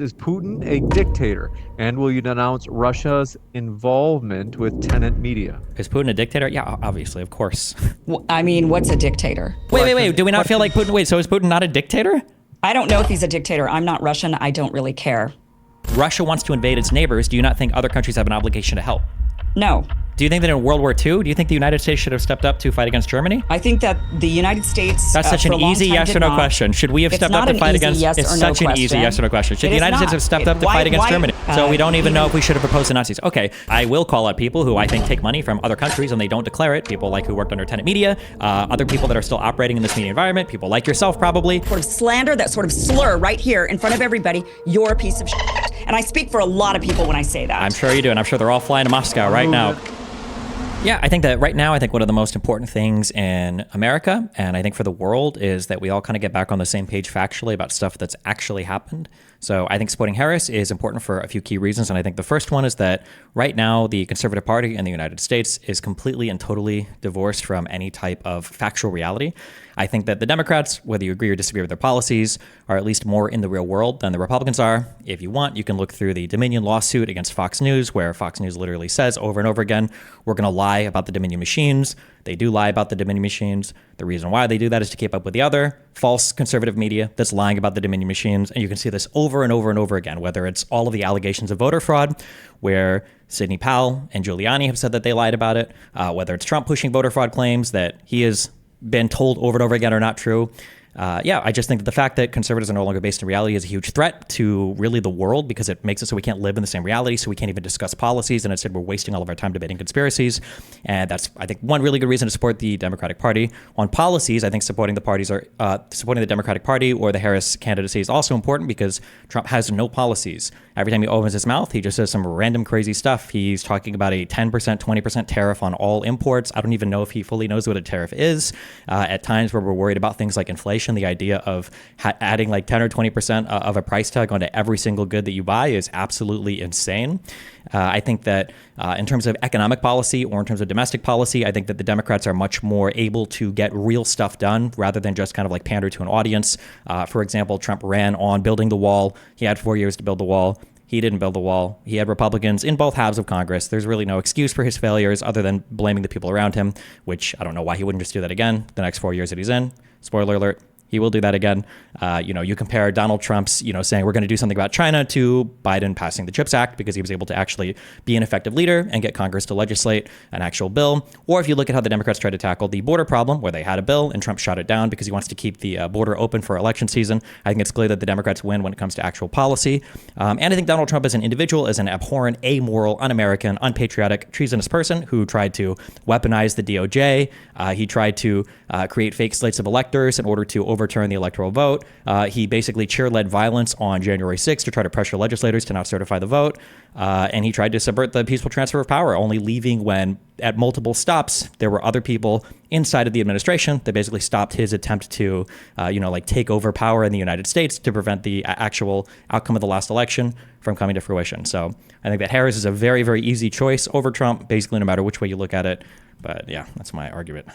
Is Putin a dictator? And will you denounce Russia's involvement with tenant media? Is Putin a dictator? Yeah, obviously, of course. I mean, what's a dictator? Wait. Do we not feel like Putin? Wait, so is Putin not a dictator? I don't know if he's a dictator. I'm not Russian. I don't really care. Russia wants to invade its neighbors. Do you not think other countries have an obligation to help? No. Do you think that in World War II, do you think the United States should have stepped up to fight against Germany? I think that the United States. That's such an easy yes or no question. Should we have stepped up to fight against? It's such an easy yes or no question. Should the United States have stepped up to fight against Germany? So we don't even know if we should have opposed the Nazis. Okay, I will call out people who I think take money from other countries and they don't declare it. People like who worked under tenant media, other people that are still operating in this media environment, people like yourself probably. Sort of slander, that sort of slur right here in front of everybody. You're a piece of shit. And I speak for a lot of people when I say that. I'm sure you do, and I'm sure they're all flying to Moscow right now. Yeah, I think that right now, I think one of the most important things in America, and I think for the world, is that we all kind of get back on the same page factually about stuff that's actually happened. So I think supporting Harris is important for a few key reasons. And I think the first one is that right now, the Conservative Party in the United States is completely and totally divorced from any type of factual reality. I think that the Democrats, whether you agree or disagree with their policies, are at least more in the real world than the Republicans are. If you want, you can look through the Dominion lawsuit against Fox News, where Fox News literally says over and over again, we're going to lie about the Dominion machines. They do lie about the Dominion machines. The reason why they do that is to keep up with the other false conservative media that's lying about the Dominion machines. And you can see this over and over and over again, whether it's all of the allegations of voter fraud, where Sidney Powell and Giuliani have said that they lied about it, whether it's Trump pushing voter fraud claims that he has been told over and over again are not true. I just think that the fact that conservatives are no longer based in reality is a huge threat to really the world, because it makes it so we can't live in the same reality, so we can't even discuss policies, and instead we're wasting all of our time debating conspiracies. And that's, I think, one really good reason to support the Democratic Party. On policies, I think supporting the Democratic Party or the Harris candidacy is also important, because Trump has no policies. Every time he opens his mouth, he just says some random crazy stuff. He's talking about a 10%, 20% tariff on all imports. I don't even know if he fully knows what a tariff is. At times where we're worried about things like inflation, the idea of adding like 10 or 20% of a price tag onto every single good that you buy is absolutely insane. I think that in terms of economic policy or in terms of domestic policy, I think that the Democrats are much more able to get real stuff done rather than just kind of like pander to an audience. For example, Trump ran on building the wall. He had 4 years to build the wall. He didn't build the wall. He had Republicans in both halves of Congress. There's really no excuse for his failures other than blaming the people around him, which I don't know why he wouldn't just do that again the next 4 years that he's in. Spoiler alert. He will do that again. You compare Donald Trump's, saying we're going to do something about China to Biden passing the CHIPS Act because he was able to actually be an effective leader and get Congress to legislate an actual bill. Or if you look at how the Democrats tried to tackle the border problem, where they had a bill and Trump shot it down because he wants to keep the border open for election season, I think it's clear that the Democrats win when it comes to actual policy. And I think Donald Trump as an individual is an abhorrent, amoral, un-American, unpatriotic, treasonous person who tried to weaponize the DOJ. He tried to create fake slates of electors in order to overturn the electoral vote. He basically chair-led violence on January 6th to try to pressure legislators to not certify the vote. And he tried to subvert the peaceful transfer of power, only leaving when, at multiple stops, there were other people inside of the administration that basically stopped his attempt to, take over power in the United States to prevent the actual outcome of the last election from coming to fruition. So I think that Harris is a very, very easy choice over Trump, basically no matter which way you look at it. But yeah, that's my argument.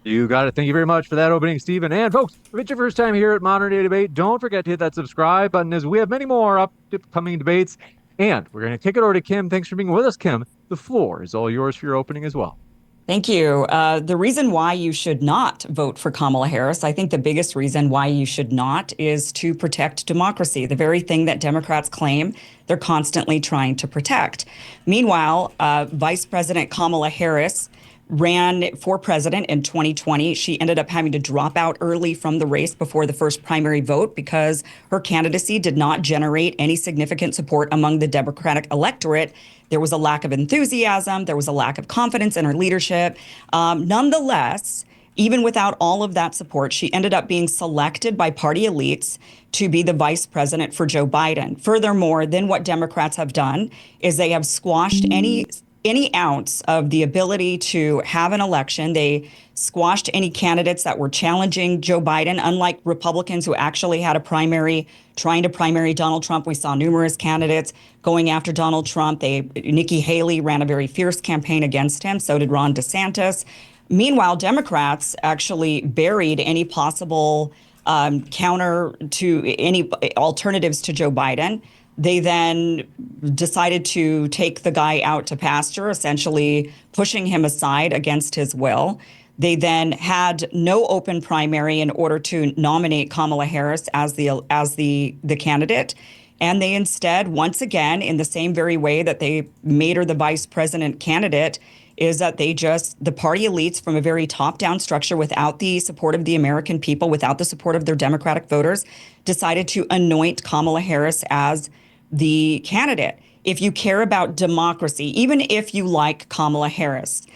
You got it. Thank you very much for that opening, Stephen. And folks, if it's your first time here at Modern Day Debate, don't forget to hit that subscribe button, as we have many more upcoming debates. And we're going to kick it over to Kim. Thanks for being with us, Kim. The floor is all yours for your opening as well. Thank you. The reason why you should not vote for Kamala Harris, I think the biggest reason why you should not, is to protect democracy, the very thing that Democrats claim they're constantly trying to protect. Meanwhile, Vice President Kamala Harris ran for president in 2020. She ended up having to drop out early from the race before the first primary vote because her candidacy did not generate any significant support among the Democratic electorate. There was a lack of enthusiasm. There was a lack of confidence in her leadership. Nonetheless, even without all of that support, she ended up being selected by party elites to be the vice president for Joe Biden. Furthermore, then what Democrats have done is they have squashed any ounce of the ability to have an election. They squashed any candidates that were challenging Joe Biden, unlike Republicans who actually had a primary, trying to primary Donald Trump. We saw numerous candidates going after Donald Trump. Nikki Haley ran a very fierce campaign against him. So did Ron DeSantis. Meanwhile, Democrats actually buried any possible counter to any alternatives to Joe Biden. They then decided to take the guy out to pasture, essentially pushing him aside against his will. They then had no open primary in order to nominate Kamala Harris as the candidate. And they instead, once again, in the same very way that they made her the vice president candidate, is that the party elites from a very top-down structure without the support of the American people, without the support of their Democratic voters, decided to anoint Kamala Harris as the candidate. If you care about democracy, even if you like Kamala Harris,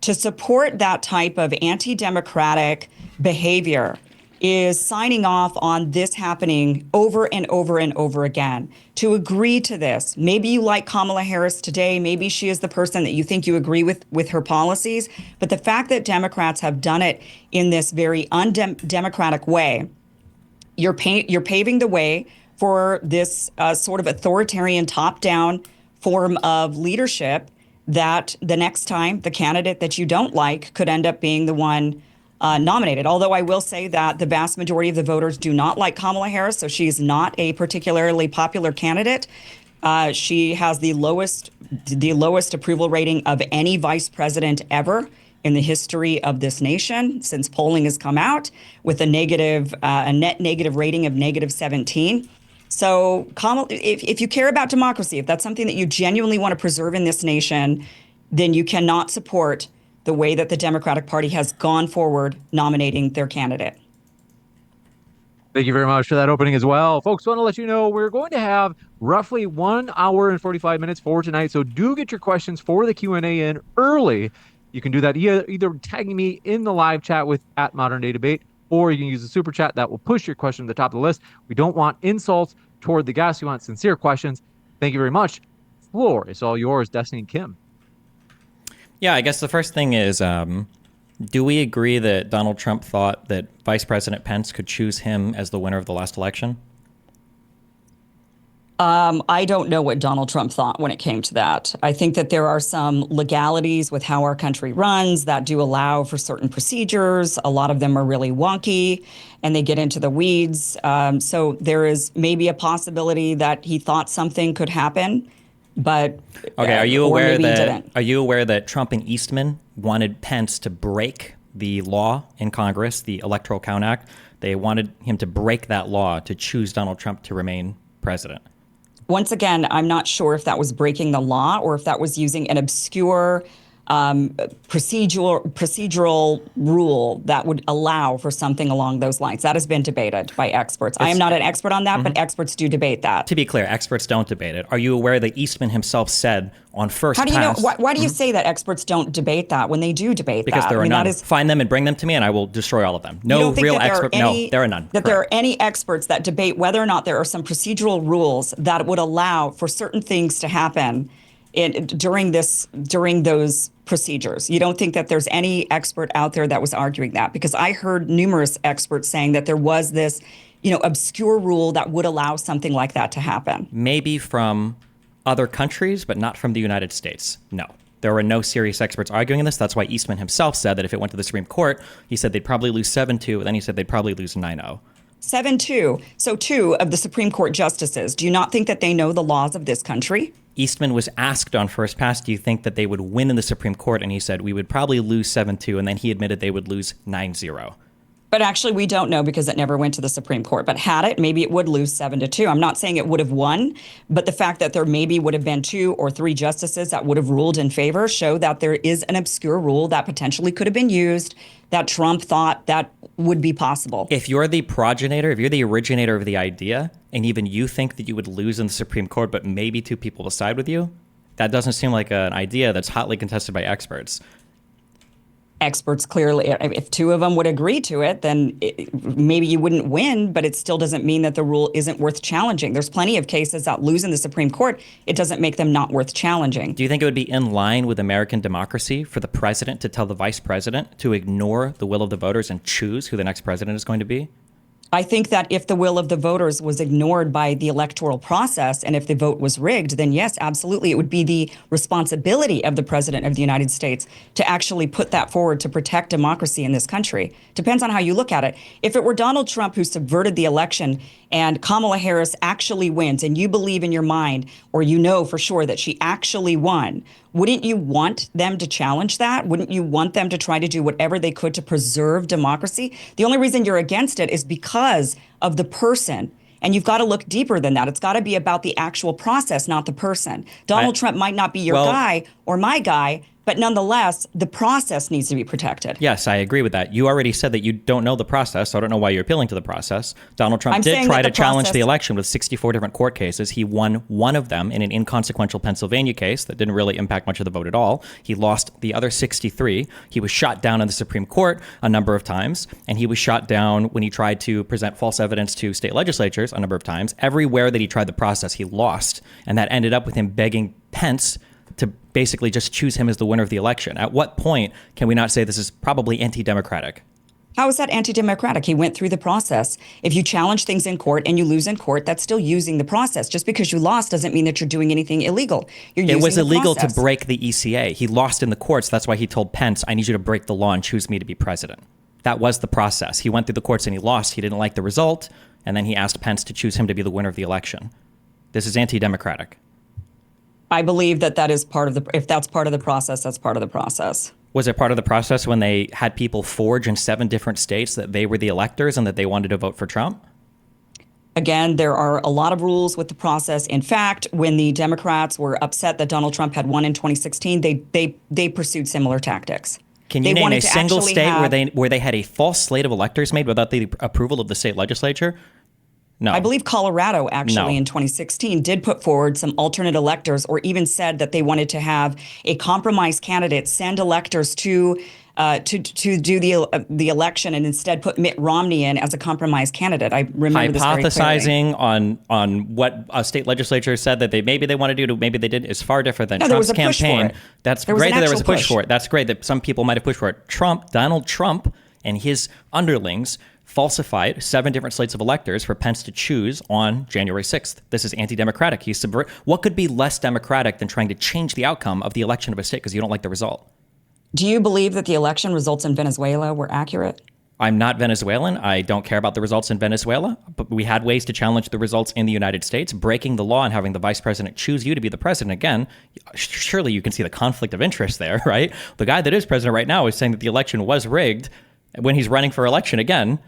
to support that type of anti-democratic behavior is signing off on this happening over and over and over again. To agree to this, maybe you like Kamala Harris today, maybe she is the person that you think you agree with her policies, but the fact that Democrats have done it in this very undemocratic way, you're paving the way for this sort of authoritarian top-down form of leadership that the next time the candidate that you don't like could end up being the one nominated. Although I will say that the vast majority of the voters do not like Kamala Harris, so she's not a particularly popular candidate. She has the lowest approval rating of any vice president ever in the history of this nation since polling has come out, with a net negative rating of -17. So, Kamala, if you care about democracy, if that's something that you genuinely want to preserve in this nation, then you cannot support the way that the Democratic Party has gone forward nominating their candidate. Thank you very much for that opening as well. Folks, want to let you know we're going to have roughly 1 hour and 45 minutes for tonight, so do get your questions for the Q&A in early. You can do that either tagging me in the live chat with @ModernDayDebate, or you can use the super chat that will push your question to the top of the list. We don't want insults toward the guests. We want sincere questions. Thank you very much. Floor is all yours, Destiny and Kim. Yeah, I guess the first thing is, do we agree that Donald Trump thought that Vice President Pence could choose him as the winner of the last election? I don't know what Donald Trump thought when it came to that. I think that there are some legalities with how our country runs that do allow for certain procedures. A lot of them are really wonky and they get into the weeds. So there is maybe a possibility that he thought something could happen, but okay. Are you aware that Trump and Eastman wanted Pence to break the law in Congress, the Electoral Count Act? They wanted him to break that law to choose Donald Trump to remain president. Once again, I'm not sure if that was breaking the law or if that was using an obscure procedural rule that would allow for something along those lines. That has been debated by experts. I am not an expert on that, but experts do debate that. To be clear, experts don't debate it. Are you aware that Eastman himself said on first pass... How do you know? Why do you say that experts don't debate that when they do debate because that? There are none. Find them and bring them to me and I will destroy all of them. No real expert. No, there are none. That there are any experts that debate whether or not there are some procedural rules that would allow for certain things to happen during those procedures. You don't think that there's any expert out there that was arguing that? Because I heard numerous experts saying that there was this, obscure rule that would allow something like that to happen. Maybe from other countries, but not from the United States. No. There were no serious experts arguing this. That's why Eastman himself said that if it went to the Supreme Court, he said they'd probably lose 7-2, and then he said they'd probably lose 9-0. 7-2. So 2 of the Supreme Court justices, do you not think that they know the laws of this country? Eastman was asked on first pass, do you think that they would win in the Supreme Court? And he said, we would probably lose 7-2. And then he admitted they would lose 9-0. But actually, we don't know because it never went to the Supreme Court. But had it, maybe it would lose 7-2. I'm not saying it would have won, but the fact that there maybe would have been 2 or 3 justices that would have ruled in favor show that there is an obscure rule that potentially could have been used that Trump thought that would be possible. If you're the progenitor, if you're the originator of the idea, and even you think that you would lose in the Supreme Court, but maybe 2 people will side with you, that doesn't seem like an idea that's hotly contested by experts. Experts clearly, if 2 of them would agree to it, then maybe you wouldn't win, but it still doesn't mean that the rule isn't worth challenging. There's plenty of cases that lose in the Supreme Court. It doesn't make them not worth challenging. Do you think it would be in line with American democracy for the president to tell the vice president to ignore the will of the voters and choose who the next president is going to be? I think that if the will of the voters was ignored by the electoral process and if the vote was rigged, then yes, absolutely, it would be the responsibility of the president of the United States to actually put that forward to protect democracy in this country. Depends on how you look at it. If it were Donald Trump who subverted the election and Kamala Harris actually wins, and you believe in your mind, or you know for sure that she actually won, wouldn't you want them to challenge that? Wouldn't you want them to try to do whatever they could to preserve democracy? The only reason you're against it is because of the person. And you've got to look deeper than that. It's got to be about the actual process, not the person. Donald Trump might not be your guy or my guy, but nonetheless, the process needs to be protected. Yes, I agree with that. You already said that you don't know the process, so I don't know why you're appealing to the process. Donald Trump did try to challenge the election with 64 different court cases. He won one of them in an inconsequential Pennsylvania case that didn't really impact much of the vote at all. He lost the other 63. He was shot down in the Supreme Court a number of times, and he was shot down when he tried to present false evidence to state legislatures a number of times. Everywhere that he tried the process, he lost, and that ended up with him begging Pence to basically just choose him as the winner of the election. At what point can we not say this is probably anti-democratic? How is that anti-democratic? He went through the process. If you challenge things in court and you lose in court, that's still using the process. Just because you lost doesn't mean that you're doing anything illegal. It was illegal to break the ECA. He lost in the courts. That's why he told Pence, I need you to break the law and choose me to be president. That was the process. He went through the courts and he lost. He didn't like the result. And then he asked Pence to choose him to be the winner of the election. This is anti-democratic. I believe that is part of the, if that's part of the process, that's part of the process. Was it part of the process when they had people forge in 7 different states that they were the electors and that they wanted to vote for Trump? Again, there are a lot of rules with the process. In fact, when the Democrats were upset that Donald Trump had won in 2016, they pursued similar tactics. Can you name a single state where they had a false slate of electors made without the approval of the state legislature? No. I believe Colorado actually in 2016 did put forward some alternate electors, or even said that they wanted to have a compromise candidate send electors to do the election and instead put Mitt Romney in as a compromise candidate. I remember this very clearly. Hypothesizing on what a state legislature said that maybe they want to do to maybe they did is far different than Trump's campaign. That's great that there was a push for it. That's great that some people might have pushed for it. Donald Trump and his underlings falsified 7 different slates of electors for Pence to choose on January 6th. This is anti-democratic. What could be less democratic than trying to change the outcome of the election of a state because you don't like the result? Do you believe that the election results in Venezuela were accurate? I'm not Venezuelan. I don't care about the results in Venezuela, but we had ways to challenge the results in the United States. Breaking the law and having the vice president choose you to be the president again, surely you can see the conflict of interest there, right? The guy that is president right now is saying that the election was rigged when he's running for election again.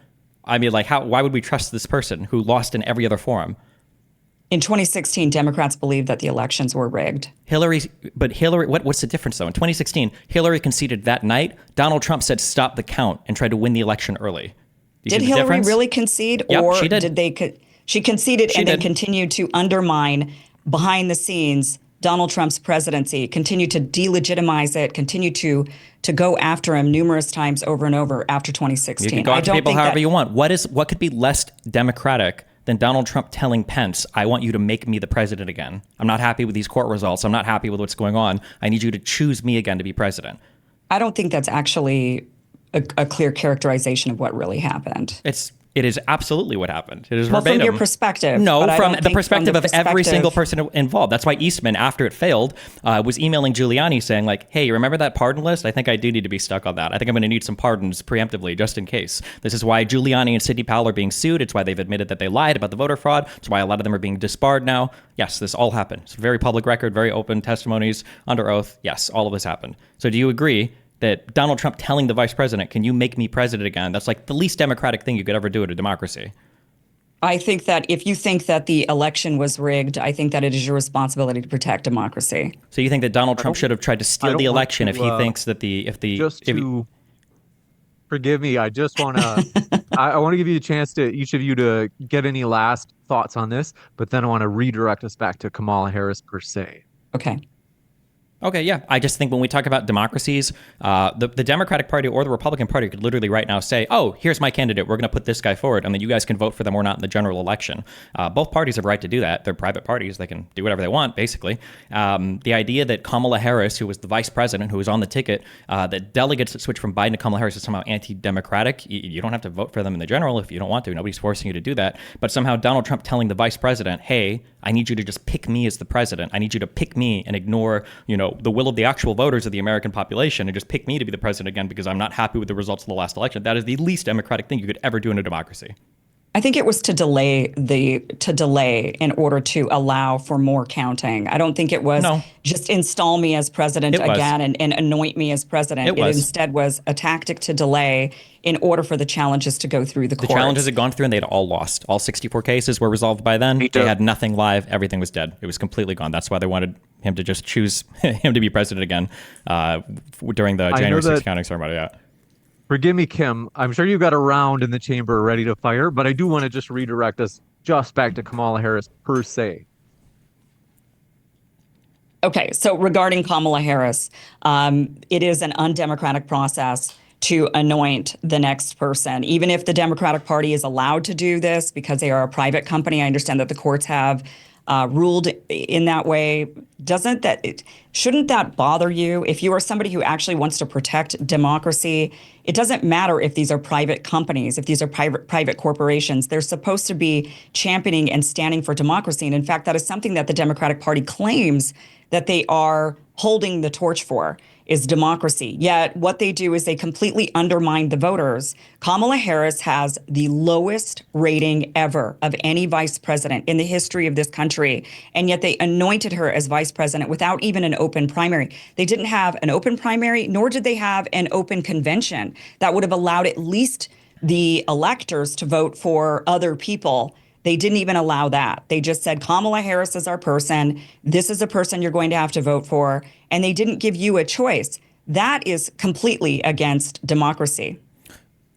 I mean, like, why would we trust this person who lost in every other forum? In 2016, Democrats believed that the elections were rigged. Hillary, what's the difference though? In 2016, Hillary conceded that night. Donald Trump said stop the count and tried to win the election early. Did Hillary really concede? Yep, or she did. She conceded and then continued to undermine behind the scenes Donald Trump's presidency, continue to delegitimize it, continue to go after him numerous times over and over after 2016. You can go after people however you want. What could be less democratic than Donald Trump telling Pence, I want you to make me the president again. I'm not happy with these court results. I'm not happy with what's going on. I need you to choose me again to be president. I don't think that's actually a clear characterization of what really happened. It is absolutely what happened. It is verbatim. From your perspective. No, from the perspective of every single person involved. That's why Eastman, after it failed, was emailing Giuliani saying like, hey, remember that pardon list? I think I do need to be stuck on that. I think I'm going to need some pardons preemptively just in case. This is why Giuliani and Sidney Powell are being sued. It's why they've admitted that they lied about the voter fraud. It's why a lot of them are being disbarred now. Yes, this all happened. It's a very public record, very open testimonies under oath. Yes, all of this happened. So do you agree that Donald Trump telling the vice president, can you make me president again? That's like the least democratic thing you could ever do in a democracy. I think that if you think that the election was rigged, I think that it is your responsibility to protect democracy. So you think that Donald Trump should have tried to steal the election if he thinks that forgive me, I just want to I want to give you a chance to each of you to get any last thoughts on this, but then I want to redirect us back to Kamala Harris per se. Okay. Okay, yeah. I just think when we talk about democracies, the Democratic Party or the Republican Party could literally right now say, oh, here's my candidate. We're going to put this guy forward, and then you guys can vote for them or not in the general election. Both parties have a right to do that. They're private parties. They can do whatever they want, basically. The idea that Kamala Harris, who was the vice president, who was on the ticket, that delegates that switch from Biden to Kamala Harris is somehow anti-democratic. You don't have to vote for them in the general if you don't want to. Nobody's forcing you to do that. But somehow Donald Trump telling the vice president, hey, I need you to just pick me as the president. I need you to pick me and ignore, the will of the actual voters of the American population and just pick me to be the president again because I'm not happy with the results of the last election. That is the least democratic thing you could ever do in a democracy. I think it was to delay in order to allow for more counting. I don't think it was just install me as president again and anoint me as president. It instead was a tactic to delay in order for the challenges to go through the courts. The challenges had gone through and they'd all lost. All 64 cases were resolved by then. They had nothing live. Everything was dead. It was completely gone. That's why they wanted him to just choose him to be president again during the January 6th counting ceremony. Yeah. Forgive me, Kim. I'm sure you've got a round in the chamber ready to fire, but I do want to just redirect us just back to Kamala Harris per se. Okay, so regarding Kamala Harris, it is an undemocratic process to anoint the next person. Even if the Democratic Party is allowed to do this because they are a private company, I understand that the courts have ruled in that way. Shouldn't that bother you? If you are somebody who actually wants to protect democracy, it doesn't matter if these are private companies, if these are private corporations. They're supposed to be championing and standing for democracy. And in fact, that is something that the Democratic Party claims that they are holding the torch for, is democracy. Yet what they do is they completely undermine the voters. Kamala Harris has the lowest rating ever of any vice president in the history of this country. And yet they anointed her as vice president without even an open primary. They didn't have an open primary, nor did they have an open convention that would have allowed at least the electors to vote for other people. They didn't even allow that. They just said, Kamala Harris is our person. This is a person you're going to have to vote for. And they didn't give you a choice. That is completely against democracy.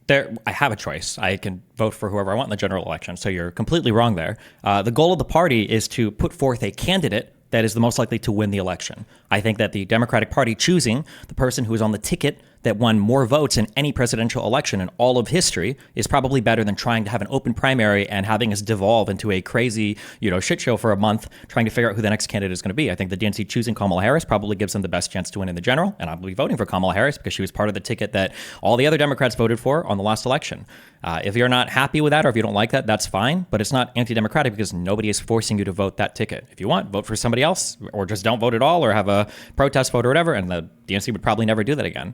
I have a choice. I can vote for whoever I want in the general election. So you're completely wrong there. The goal of the party is to put forth a candidate that is the most likely to win the election. I think that the Democratic Party choosing the person who is on the ticket that won more votes in any presidential election in all of history is probably better than trying to have an open primary and having us devolve into a crazy, shit show for a month trying to figure out who the next candidate is going to be. I think the DNC choosing Kamala Harris probably gives them the best chance to win in the general, and I'll be voting for Kamala Harris because she was part of the ticket that all the other Democrats voted for on the last election. If you're not happy with that or if you don't like that, that's fine, but it's not anti-democratic because nobody is forcing you to vote that ticket. If you want, vote for somebody else or just don't vote at all or have a protest vote or whatever, and the DNC would probably never do that again.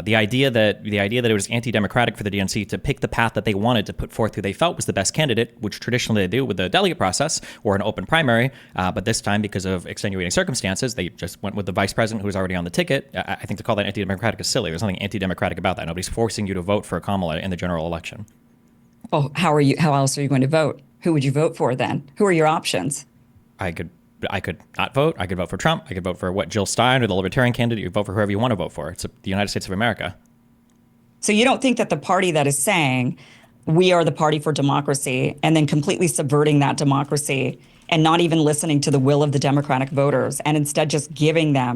The idea that it was anti-democratic for the DNC to pick the path that they wanted to put forth who they felt was the best candidate, which traditionally they do with the delegate process or an open primary, but this time because of extenuating circumstances, they just went with the vice president who was already on the ticket. I think to call that anti-democratic is silly. There's nothing anti-democratic about that. Nobody's forcing you to vote for Kamala in the general election. Well, how else are you going to vote? Who would you vote for then? Who are your options? I could not vote. I could vote for Trump. I could vote for Jill Stein or the Libertarian candidate. You vote for whoever you want to vote for. It's the United States of America. So you don't think that the party that is saying we are the party for democracy and then completely subverting that democracy and not even listening to the will of the Democratic voters and instead just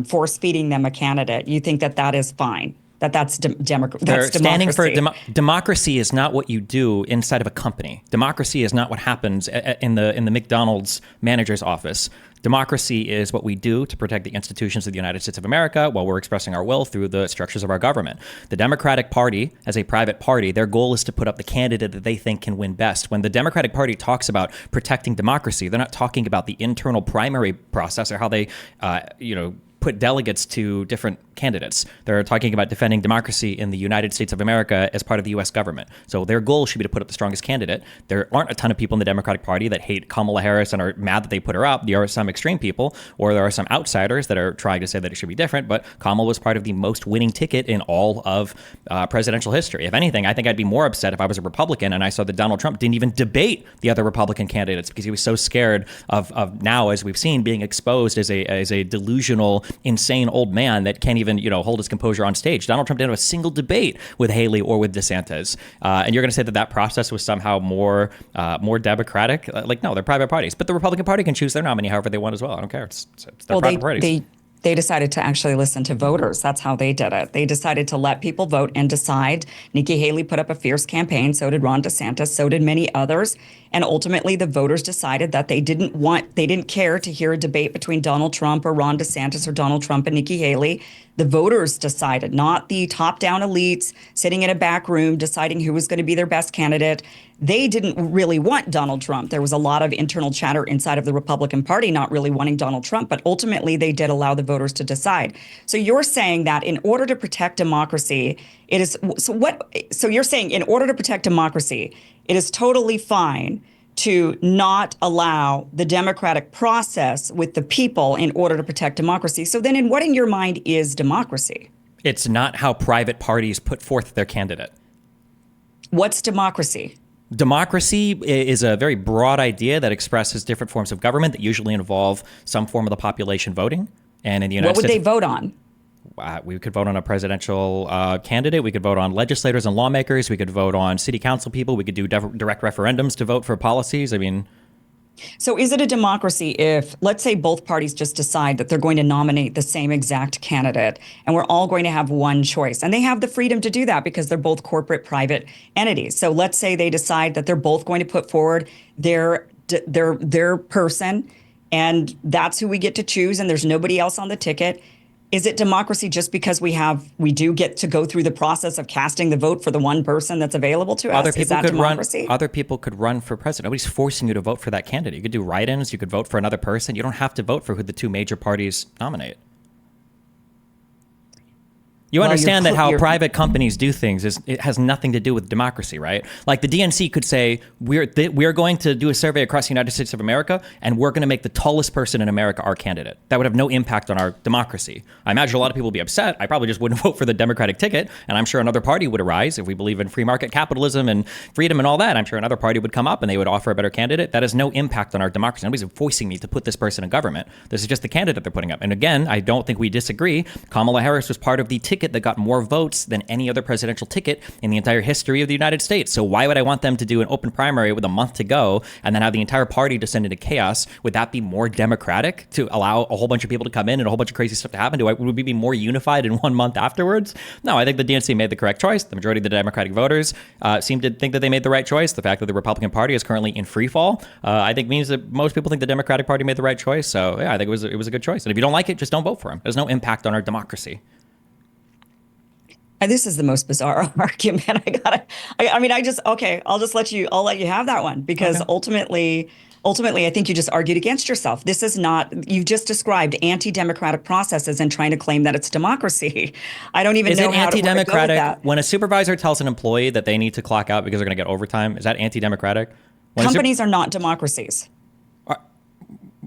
force feeding them a candidate, you think that is fine? That's democracy. Standing for democracy is not what you do inside of a company. Democracy is not what happens in the McDonald's manager's office. Democracy is what we do to protect the institutions of the United States of America while we're expressing our will through the structures of our government. The Democratic Party, as a private party, their goal is to put up the candidate that they think can win best. When the Democratic Party talks about protecting democracy, they're not talking about the internal primary process or how they, put delegates to different candidates. They're talking about defending democracy in the United States of America as part of the U.S. government. So their goal should be to put up the strongest candidate. There aren't a ton of people in the Democratic Party that hate Kamala Harris and are mad that they put her up. There are some extreme people, or there are some outsiders that are trying to say that it should be different, but Kamala was part of the most winning ticket in all of presidential history. If anything, I think I'd be more upset if I was a Republican and I saw that Donald Trump didn't even debate the other Republican candidates because he was so scared of now, as we've seen, being exposed as a delusional, insane old man that can't even hold his composure on stage. Donald Trump didn't have a single debate with Haley or with DeSantis, and you're going to say that process was somehow more democratic? No, they're private parties, but the Republican Party can choose their nominee however they want as well. I don't care. It's their private parties. They decided to actually listen to voters. That's how they did it. They decided to let people vote and decide. Nikki Haley put up a fierce campaign. So did Ron DeSantis. So did many others. And ultimately, the voters decided that they didn't care to hear a debate between Donald Trump or Ron DeSantis or Donald Trump and Nikki Haley. The voters decided, not the top-down elites sitting in a back room deciding who was going to be their best candidate. They didn't really want Donald Trump. There was a lot of internal chatter inside of the Republican Party not really wanting Donald Trump, but ultimately they did allow the voters to decide. So you're saying that in order to protect democracy, so you're saying in order to protect democracy, it is totally fine to not allow the democratic process with the people in order to protect democracy. So then what in your mind is democracy? It's not how private parties put forth their candidate. What's democracy? Democracy is a very broad idea that expresses different forms of government that usually involve some form of the population voting. And in the United States, what would they vote on? We could vote on a presidential candidate. We could vote on legislators and lawmakers. We could vote on city council people. We could do direct referendums to vote for policies. I mean, so is it a democracy if, let's say, both parties just decide that they're going to nominate the same exact candidate and we're all going to have one choice? And they have the freedom to do that because they're both corporate private entities. So let's say they decide that they're both going to put forward their person, and that's who we get to choose, and there's nobody else on the ticket. Is it democracy just because we do get to go through the process of casting the vote for the one person that's available to us? Is that democracy? Other people could run for president. Nobody's forcing you to vote for that candidate. You could do write-ins. You could vote for another person. You don't have to vote for who the two major parties nominate. You understand that how private companies do things it has nothing to do with democracy, right? Like the DNC could say, we're going to do a survey across the United States of America, and we're going to make the tallest person in America our candidate. That would have no impact on our democracy. I imagine a lot of people would be upset. I probably just wouldn't vote for the Democratic ticket, and I'm sure another party would arise. If we believe in free market capitalism and freedom and all that, I'm sure another party would come up and they would offer a better candidate. That has no impact on our democracy. Nobody's forcing me to put this person in government. This is just the candidate they're putting up. And again, I don't think we disagree. Kamala Harris was part of the ticket that got more votes than any other presidential ticket in the entire history of the United States. So why would I want them to do an open primary with a month to go and then have the entire party descend into chaos? Would that be more democratic to allow a whole bunch of people to come in and a whole bunch of crazy stuff to happen? Would we be more unified in 1 month afterwards? No, I think the DNC made the correct choice. The majority of the Democratic voters seem to think that they made the right choice. The fact that the Republican Party is currently in free fall, I think means that most people think the Democratic Party made the right choice. So yeah, I think it was a good choice. And if you don't like it, just don't vote for him. There's no impact on our democracy. This is the most bizarre argument. I'll let you have that one because ultimately, I think you just argued against yourself. This is not, you just described anti-democratic processes and trying to claim that it's democracy. I don't even know how to go with that. When a supervisor tells an employee that they need to clock out because they're going to get overtime, is that anti-democratic? Companies are not democracies.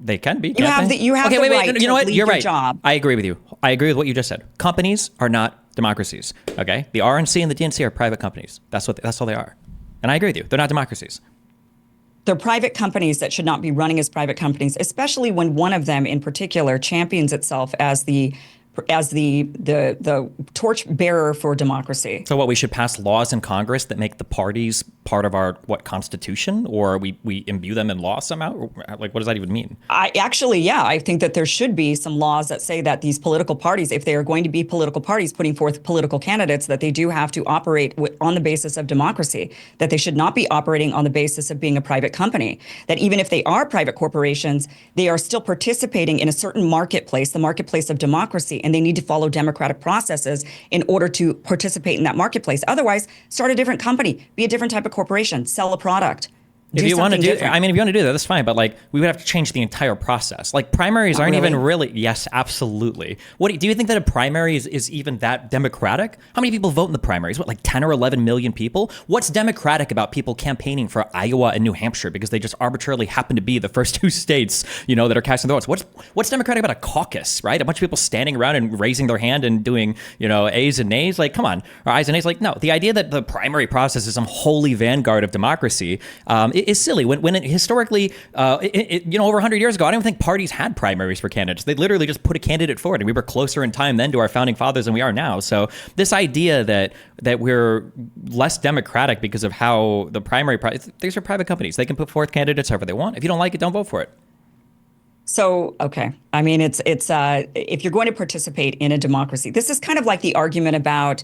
They can be. You have the right to leave your job. I agree with you. I agree with what you just said. Companies are not democracies. Okay, the RNC and the DNC are private companies. That's all they are. And I agree with you. They're not democracies. They're private companies that should not be running as private companies, especially when one of them in particular champions itself as the torch bearer for democracy. So what, we should pass laws in Congress that make the parties part of our Constitution, or we imbue them in law somehow? Like, what does that even mean? I think that there should be some laws that say that these political parties, if they are going to be political parties putting forth political candidates, that they do have to operate on the basis of democracy, that they should not be operating on the basis of being a private company, that even if they are private corporations, they are still participating in a certain marketplace, the marketplace of democracy, and they need to follow democratic processes in order to participate in that marketplace. Otherwise, start a different company, be a different type of corporation, sell a product. If you want to do that, that's fine. But like, we would have to change the entire process. Like, primaries aren't even really. Yes, absolutely. Do you think that a primary is even that democratic? How many people vote in the primaries? What, like 10 or 11 million people? What's democratic about people campaigning for Iowa and New Hampshire because they just arbitrarily happen to be the first two states, that are casting the votes? What's democratic about a caucus, right? A bunch of people standing around and raising their hand and doing, A's and Nays. Like, come on, or I's and A's. Like, no. The idea that the primary process is some holy vanguard of democracy is silly. When it historically, over 100 years ago, I don't think parties had primaries for candidates. They literally just put a candidate forward, and we were closer in time then to our founding fathers than we are now. So this idea that we're less democratic because of how the these are private companies. They can put forth candidates however they want. If you don't like it, don't vote for it. So, okay. I mean, it's if you're going to participate in a democracy, this is kind of like the argument about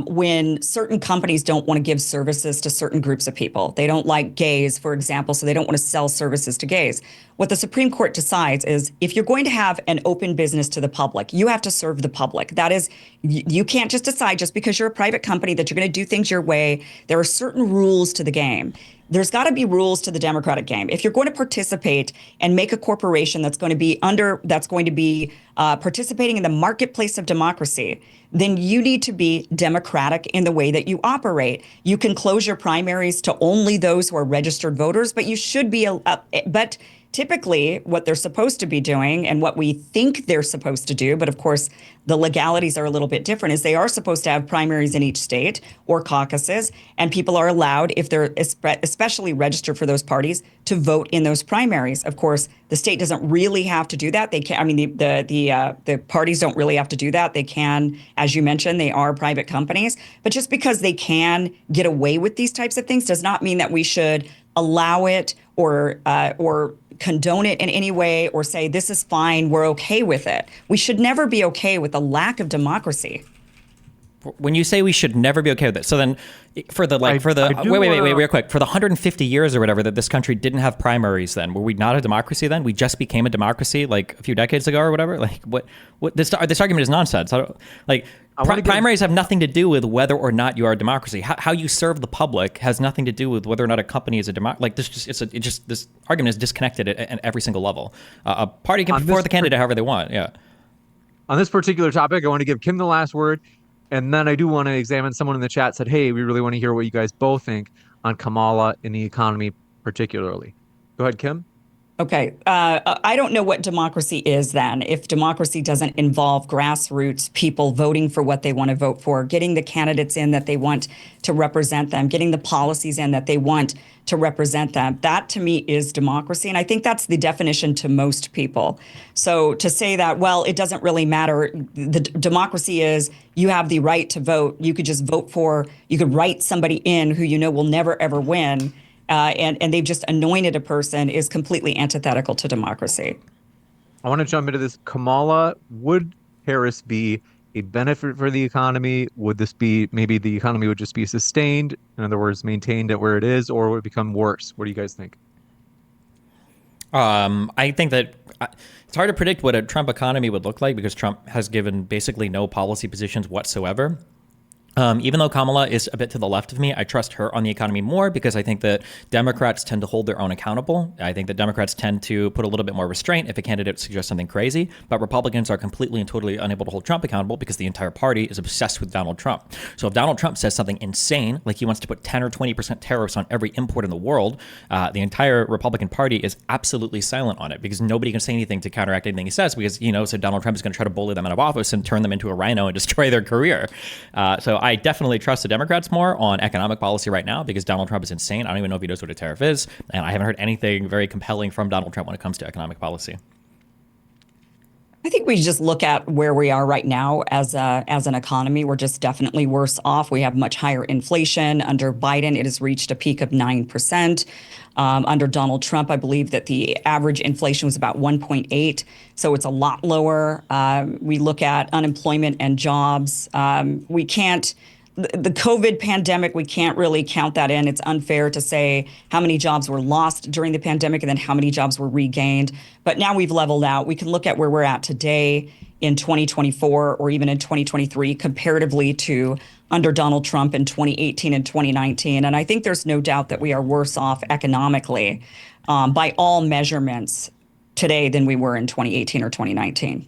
when certain companies don't want to give services to certain groups of people. They don't like gays, for example, so they don't want to sell services to gays. What the Supreme Court decides is if you're going to have an open business to the public, you have to serve the public. That is, you can't just decide just because you're a private company that you're going to do things your way. There are certain rules to the game. There's got to be rules to the democratic game. If you're going to participate and make a corporation that's going to be participating in the marketplace of democracy, then you need to be democratic in the way that you operate. You can close your primaries to only those who are registered voters, but you should be but typically what they're supposed to be doing and what we think they're supposed to do, but of course the legalities are a little bit different, is they are supposed to have primaries in each state or caucuses, and people are allowed, if they're especially registered for those parties, to vote in those primaries. Of course, the state doesn't really have to do that. They can, I mean, the parties don't really have to do that. They can, as you mentioned, they are private companies, but just because they can get away with these types of things does not mean that we should allow it or condone it in any way or say this is fine, we're okay with it. We should never be okay with the lack of democracy. When you say we should never be okay with it, so then for the wait, real quick, for the 150 years or whatever that this country didn't have primaries, then were we not a democracy then? We just became a democracy like a few decades ago or whatever? Like what this argument is nonsense. Primaries have nothing to do with whether or not you are a democracy. How you serve the public has nothing to do with whether or not a company is a democracy. Like this argument is disconnected at every single level. A party can put forth the candidate however they want. Yeah. On this particular topic, I want to give Kim the last word. And then I do want to examine, someone in the chat said, hey, we really want to hear what you guys both think on Kamala and the economy particularly. Go ahead, Kim. Okay. I don't know what democracy is then. If democracy doesn't involve grassroots people voting for what they want to vote for, getting the candidates in that they want to represent them, getting the policies in that they want to represent them, that to me is democracy. And I think that's the definition to most people. So to say that, well, it doesn't really matter, the democracy is you have the right to vote. You could just vote for, you could write somebody in who you know will never, ever win. And they've just anointed a person is completely antithetical to democracy. I want to jump into this. Kamala, would Harris be a benefit for the economy? Would this be, maybe the economy would just be sustained, in other words, maintained at where it is, or would it become worse? What do you guys think? I think that it's hard to predict what a Trump economy would look like because Trump has given basically no policy positions whatsoever. Even though Kamala is a bit to the left of me, I trust her on the economy more because I think that Democrats tend to hold their own accountable. I think that Democrats tend to put a little bit more restraint if a candidate suggests something crazy, but Republicans are completely and totally unable to hold Trump accountable because the entire party is obsessed with Donald Trump. So if Donald Trump says something insane, like he wants to put 10 or 20% tariffs on every import in the world, the entire Republican Party is absolutely silent on it because nobody can say anything to counteract anything he says because, so Donald Trump is going to try to bully them out of office and turn them into a rhino and destroy their career. So I definitely trust the Democrats more on economic policy right now because Donald Trump is insane. I don't even know if he knows what a tariff is, and I haven't heard anything very compelling from Donald Trump when it comes to economic policy. I think we just look at where we are right now as an economy. We're just definitely worse off. We have much higher inflation. Under Biden, it has reached a peak of 9%. Under Donald Trump, I believe that the average inflation was about 1.8, so it's a lot lower. We look at unemployment and jobs. We can't. The COVID pandemic, we can't really count that in. It's unfair to say how many jobs were lost during the pandemic and then how many jobs were regained. But now we've leveled out. We can look at where we're at today in 2024 or even in 2023 comparatively to under Donald Trump in 2018 and 2019. And I think there's no doubt that we are worse off economically by all measurements today than we were in 2018 or 2019.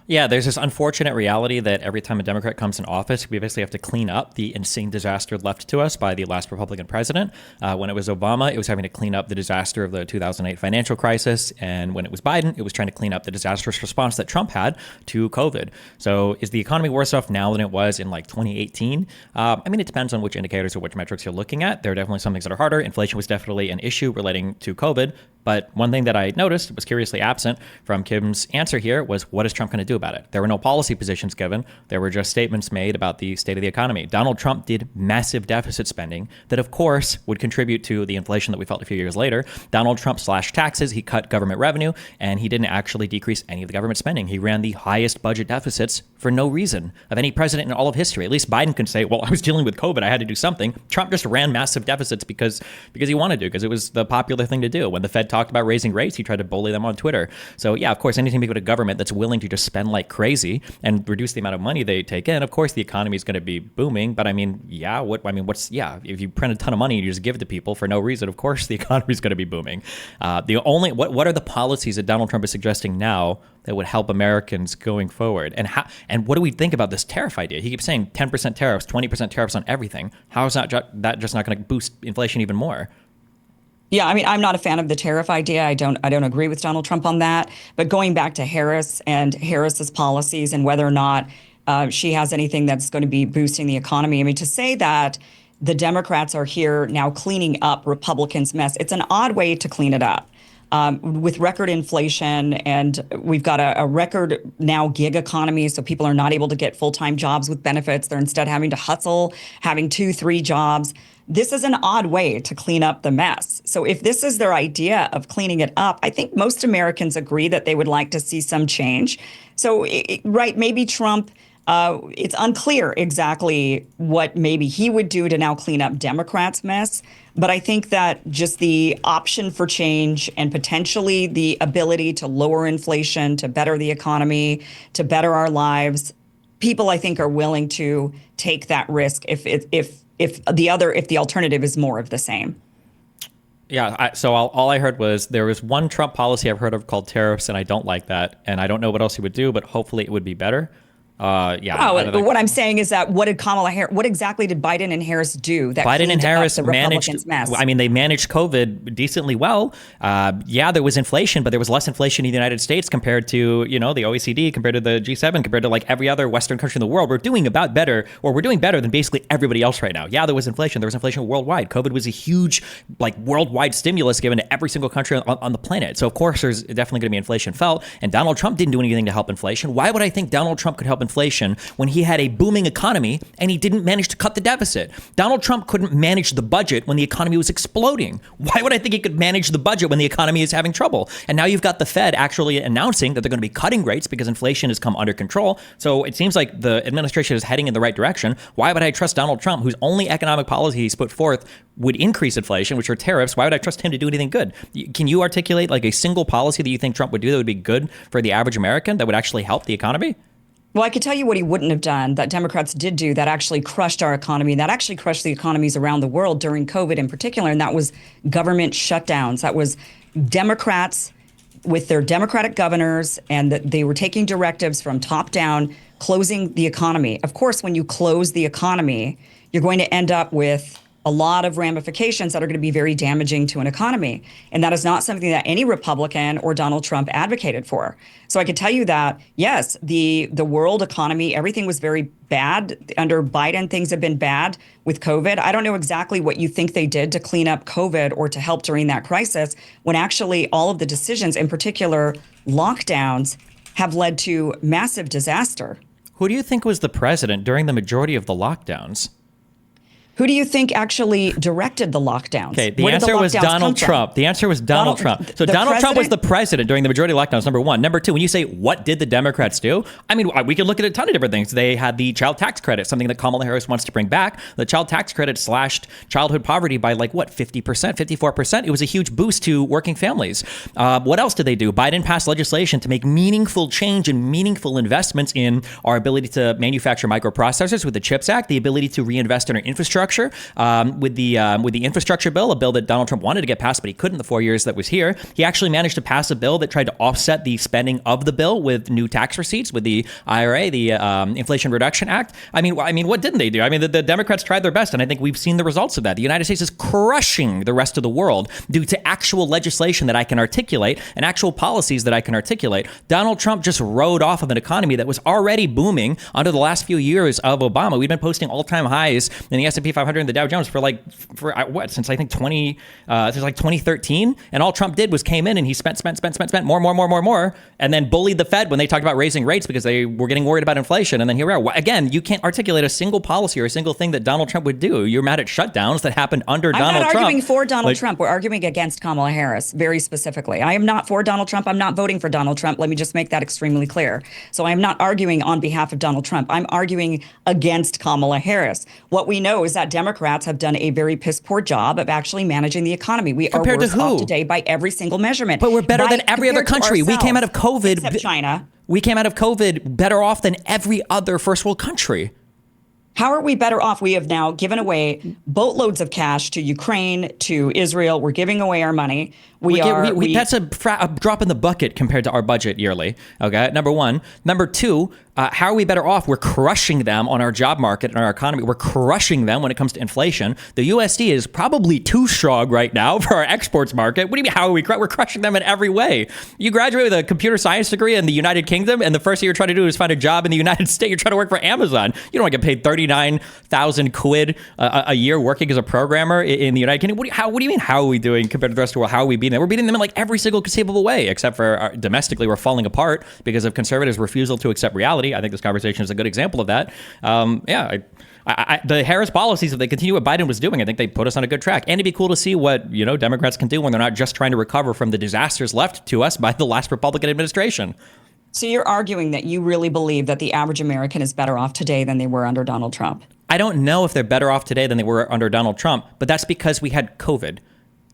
Yeah, there's this unfortunate reality that every time a Democrat comes in office, we basically have to clean up the insane disaster left to us by the last Republican president. When it was Obama, it was having to clean up the disaster of the 2008 financial crisis. And when it was Biden, it was trying to clean up the disastrous response that Trump had to COVID. So is the economy worse off now than it was in like 2018? I mean, it depends on which indicators or which metrics you're looking at. There are definitely some things that are harder. Inflation was definitely an issue relating to COVID. But one thing that I noticed was curiously absent from Kim's answer here was, what is Trump going to do about it? There were no policy positions given. There were just statements made about the state of the economy. Donald Trump did massive deficit spending that, of course, would contribute to the inflation that we felt a few years later. Donald Trump slashed taxes. He cut government revenue, and he didn't actually decrease any of the government spending. He ran the highest budget deficits for no reason of any president in all of history. At least Biden can say, well, I was dealing with COVID. I had to do something. Trump just ran massive deficits because he wanted to, because it was the popular thing to do. When the Fed talked about raising rates, he tried to bully them on Twitter. So yeah, of course, anything to do with a government that's willing to just spend like crazy and reduce the amount of money they take in, of course, the economy is going to be booming. But I mean, if you print a ton of money and you just give it to people for no reason, of course, the economy is going to be booming. What are the policies that Donald Trump is suggesting now that would help Americans going forward? And what do we think about this tariff idea? He keeps saying 10% tariffs, 20% tariffs on everything. How is that just not going to boost inflation even more? Yeah, I mean, I'm not a fan of the tariff idea. I don't agree with Donald Trump on that. But going back to Harris and Harris's policies and whether or not she has anything that's going to be boosting the economy, I mean, to say that the Democrats are here now cleaning up Republicans' mess, it's an odd way to clean it up. With record inflation, and we've got a record now gig economy, so people are not able to get full-time jobs with benefits. They're instead having to hustle, having 2-3 jobs. This is an odd way to clean up the mess. So if this is their idea of cleaning it up, I think most Americans agree that they would like to see some change. So, maybe Trump, it's unclear exactly what maybe he would do to now clean up Democrats' mess. But I think that just the option for change and potentially the ability to lower inflation, to better the economy, to better our lives, people, I think, are willing to take that risk if the alternative is more of the same. Yeah, so all I heard was there was one Trump policy I've heard of called tariffs, and I don't like that. And I don't know what else he would do, but hopefully it would be better. What I'm saying is that what exactly did Biden and Harris do that Biden and Harris the Republicans' mess? I mean, they managed COVID decently well. There was inflation, but there was less inflation in the United States compared to, the OECD, compared to the G7, compared to like every other Western country in the world. We're doing better than basically everybody else right now. Yeah, there was inflation. There was inflation worldwide. COVID was a huge, worldwide stimulus given to every single country on the planet. So of course, there's definitely going to be inflation felt. And Donald Trump didn't do anything to help inflation. Why would I think Donald Trump could help inflation when he had a booming economy and he didn't manage to cut the deficit? Donald Trump couldn't manage the budget when the economy was exploding. Why would I think he could manage the budget when the economy is having trouble? And now you've got the Fed actually announcing that they're going to be cutting rates because inflation has come under control. So it seems like the administration is heading in the right direction. Why would I trust Donald Trump, whose only economic policy he's put forth would increase inflation, which are tariffs? Why would I trust him to do anything good? Can you articulate like a single policy that you think Trump would do that would be good for the average American, that would actually help the economy? Well, I could tell you what he wouldn't have done that Democrats did do that actually crushed our economy, that actually crushed the economies around the world during COVID in particular, and that was government shutdowns. That was Democrats with their Democratic governors, and that they were taking directives from top down, closing the economy. Of course, when you close the economy, you're going to end up with a lot of ramifications that are going to be very damaging to an economy. And that is not something that any Republican or Donald Trump advocated for. So I could tell you that, yes, the world economy, everything was very bad. Under Biden, things have been bad with COVID. I don't know exactly what you think they did to clean up COVID or to help during that crisis, when actually all of the decisions, in particular lockdowns, have led to massive disaster. Who do you think was the president during the majority of the lockdowns? Who do you think actually directed the lockdowns? Okay, the answer was Donald Trump. The answer was Donald Trump. So Donald Trump was the president during the majority of lockdowns, number one. Number two, when you say, what did the Democrats do? I mean, we could look at a ton of different things. They had the child tax credit, something that Kamala Harris wants to bring back. The child tax credit slashed childhood poverty by 50%, 54%. It was a huge boost to working families. What else did they do? Biden passed legislation to make meaningful change and meaningful investments in our ability to manufacture microprocessors with the CHIPS Act, the ability to reinvest in our infrastructure. With the infrastructure bill, a bill that Donald Trump wanted to get passed, but he couldn't the 4 years that was here. He actually managed to pass a bill that tried to offset the spending of the bill with new tax receipts, with the IRA, the Inflation Reduction Act. I mean, what didn't they do? I mean, the Democrats tried their best, and I think we've seen the results of that. The United States is crushing the rest of the world due to actual legislation that I can articulate and actual policies that I can articulate. Donald Trump just rode off of an economy that was already booming under the last few years of Obama. We've been posting all-time highs in the S&P 500 and the Dow Jones for what, since I think 2013, and all Trump did was came in and he spent more, and then bullied the Fed when they talked about raising rates because they were getting worried about inflation. And then here we are again. You can't articulate a single policy or a single thing that Donald Trump would do. You're mad at shutdowns that happened under Donald Trump. I'm not arguing for Donald Trump. We're arguing against Kamala Harris very specifically. I am not for Donald Trump. I'm not voting for Donald Trump. Let me just make that extremely clear. So I am not arguing on behalf of Donald Trump. I'm arguing against Kamala Harris. What we know is that Democrats have done a very piss poor job of actually managing the economy. We are worse off today by every single measurement. But we're better than every other country. We came out of COVID. Except China. We came out of COVID better off than every other first world country. How are we better off? We have now given away boatloads of cash to Ukraine, to Israel. We're giving away our money. That's a drop in the bucket compared to our budget yearly. Okay, number one. Number two, how are we better off? We're crushing them on our job market and our economy. We're crushing them when it comes to inflation. The USD is probably too strong right now for our exports market. What do you mean, how are we? We're crushing them in every way. You graduate with a computer science degree in the United Kingdom, and the first thing you're trying to do is find a job in the United States. You're trying to work for Amazon. You don't want to get paid 39,000 quid a year working as a programmer in the United Kingdom. What do you mean, how are we doing compared to the rest of the world? How are we beating them? We're beating them in like every single conceivable way, except for domestically, we're falling apart because of conservatives' refusal to accept reality. I think this conversation is a good example of that. The Harris policies, if they continue what Biden was doing, I think they put us on a good track. And it'd be cool to see what, Democrats can do when they're not just trying to recover from the disasters left to us by the last Republican administration. So you're arguing that you really believe that the average American is better off today than they were under Donald Trump? I don't know if they're better off today than they were under Donald Trump, but that's because we had COVID.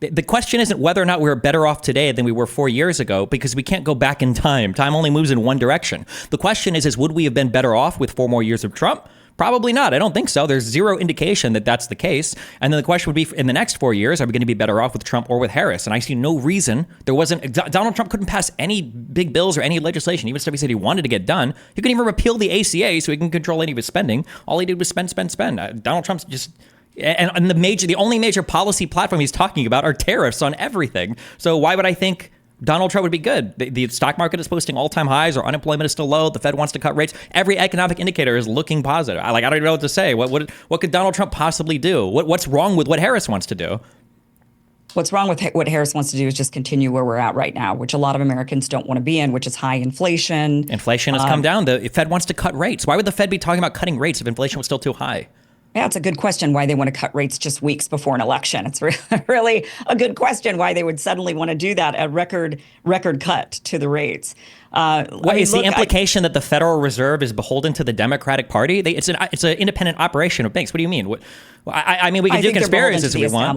The question isn't whether or not we're better off today than we were 4 years ago, because we can't go back in time. Time only moves in one direction. The question is would we have been better off with 4 more years of Trump? Probably not. I don't think so. There's zero indication that that's the case. And then the question would be, in the next 4 years, are we going to be better off with Trump or with Harris? And I see no reason. Donald Trump couldn't pass any big bills or any legislation, even stuff he said he wanted to get done. He couldn't even repeal the ACA so he can control any of his spending. All he did was spend. Donald Trump's just... And the only major policy platform he's talking about are tariffs on everything. So why would I think Donald Trump would be good? The stock market is posting all-time highs, or unemployment is still low. The Fed wants to cut rates. Every economic indicator is looking positive. I don't even know what to say. What could Donald Trump possibly do? What's wrong with what Harris wants to do? What's wrong with what Harris wants to do is just continue where we're at right now, which a lot of Americans don't want to be in, which is high inflation. Inflation has come down. The Fed wants to cut rates. Why would the Fed be talking about cutting rates if inflation was still too high? Yeah, it's a good question why they want to cut rates just weeks before an election. It's really a good question why they would suddenly want to do that, a record cut to the rates. Is the implication that the Federal Reserve is beholden to the Democratic Party? It's an independent operation of banks. What do you mean? We can do conspiracies if we want.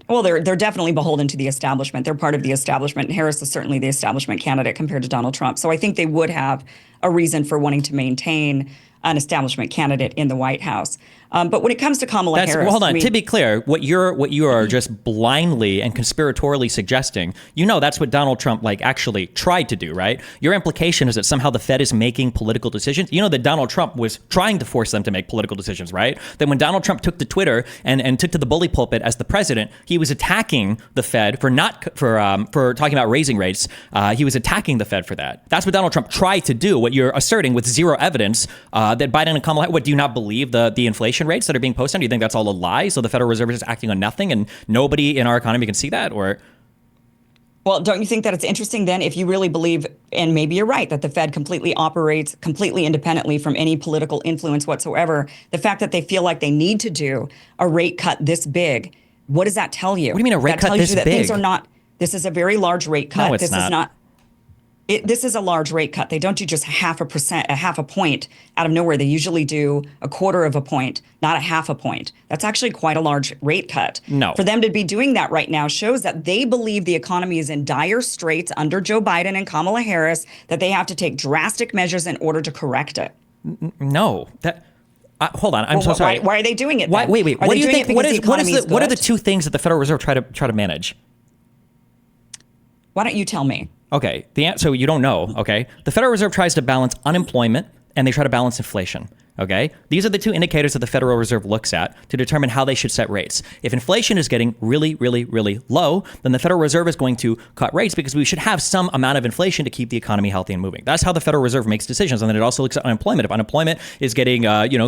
Well, they're definitely beholden to the establishment. They're part of the establishment. Harris is certainly the establishment candidate compared to Donald Trump. So I think they would have a reason for wanting to maintain an establishment candidate in the White House. But when it comes to Kamala Harris... Well, hold on. To be clear, what you are just blindly and conspiratorially suggesting, that's what Donald Trump actually tried to do, right? Your implication is that somehow the Fed is making political decisions. You know that Donald Trump was trying to force them to make political decisions, right? That when Donald Trump took to Twitter and took to the bully pulpit as the president, he was attacking the Fed for talking about raising rates. He was attacking the Fed for that. That's what Donald Trump tried to do. What you're asserting with zero evidence that Biden and Kamala... What, do you not believe the inflation rates that are being posted? Do you think that's all a lie? So the Federal Reserve is just acting on nothing and nobody in our economy can see that? Or... Well, don't you think that it's interesting then, if you really believe, and maybe you're right, that the Fed completely operates completely independently from any political influence whatsoever, the fact that they feel like they need to do a rate cut this big, what does that tell you? What do you mean a rate cut this big? Things are not, this is a very large rate cut. No, it's not. This is a large rate cut. They don't do just half a point out of nowhere. They usually do a quarter of a point, not a half a point. That's actually quite a large rate cut. No. For them to be doing that right now shows that they believe the economy is in dire straits under Joe Biden and Kamala Harris, that they have to take drastic measures in order to correct it. No. Hold on. I'm so sorry. Why are they doing it? Wait. What do you think? What are the two things that the Federal Reserve try to manage? Why don't you tell me? Okay. So you don't know. Okay. The Federal Reserve tries to balance unemployment and they try to balance inflation. Okay, these are the two indicators that the Federal Reserve looks at to determine how they should set rates. If inflation is getting really, really, really low, then the Federal Reserve is going to cut rates because we should have some amount of inflation to keep the economy healthy and moving. That's how the Federal Reserve makes decisions. And then it also looks at unemployment. If unemployment is getting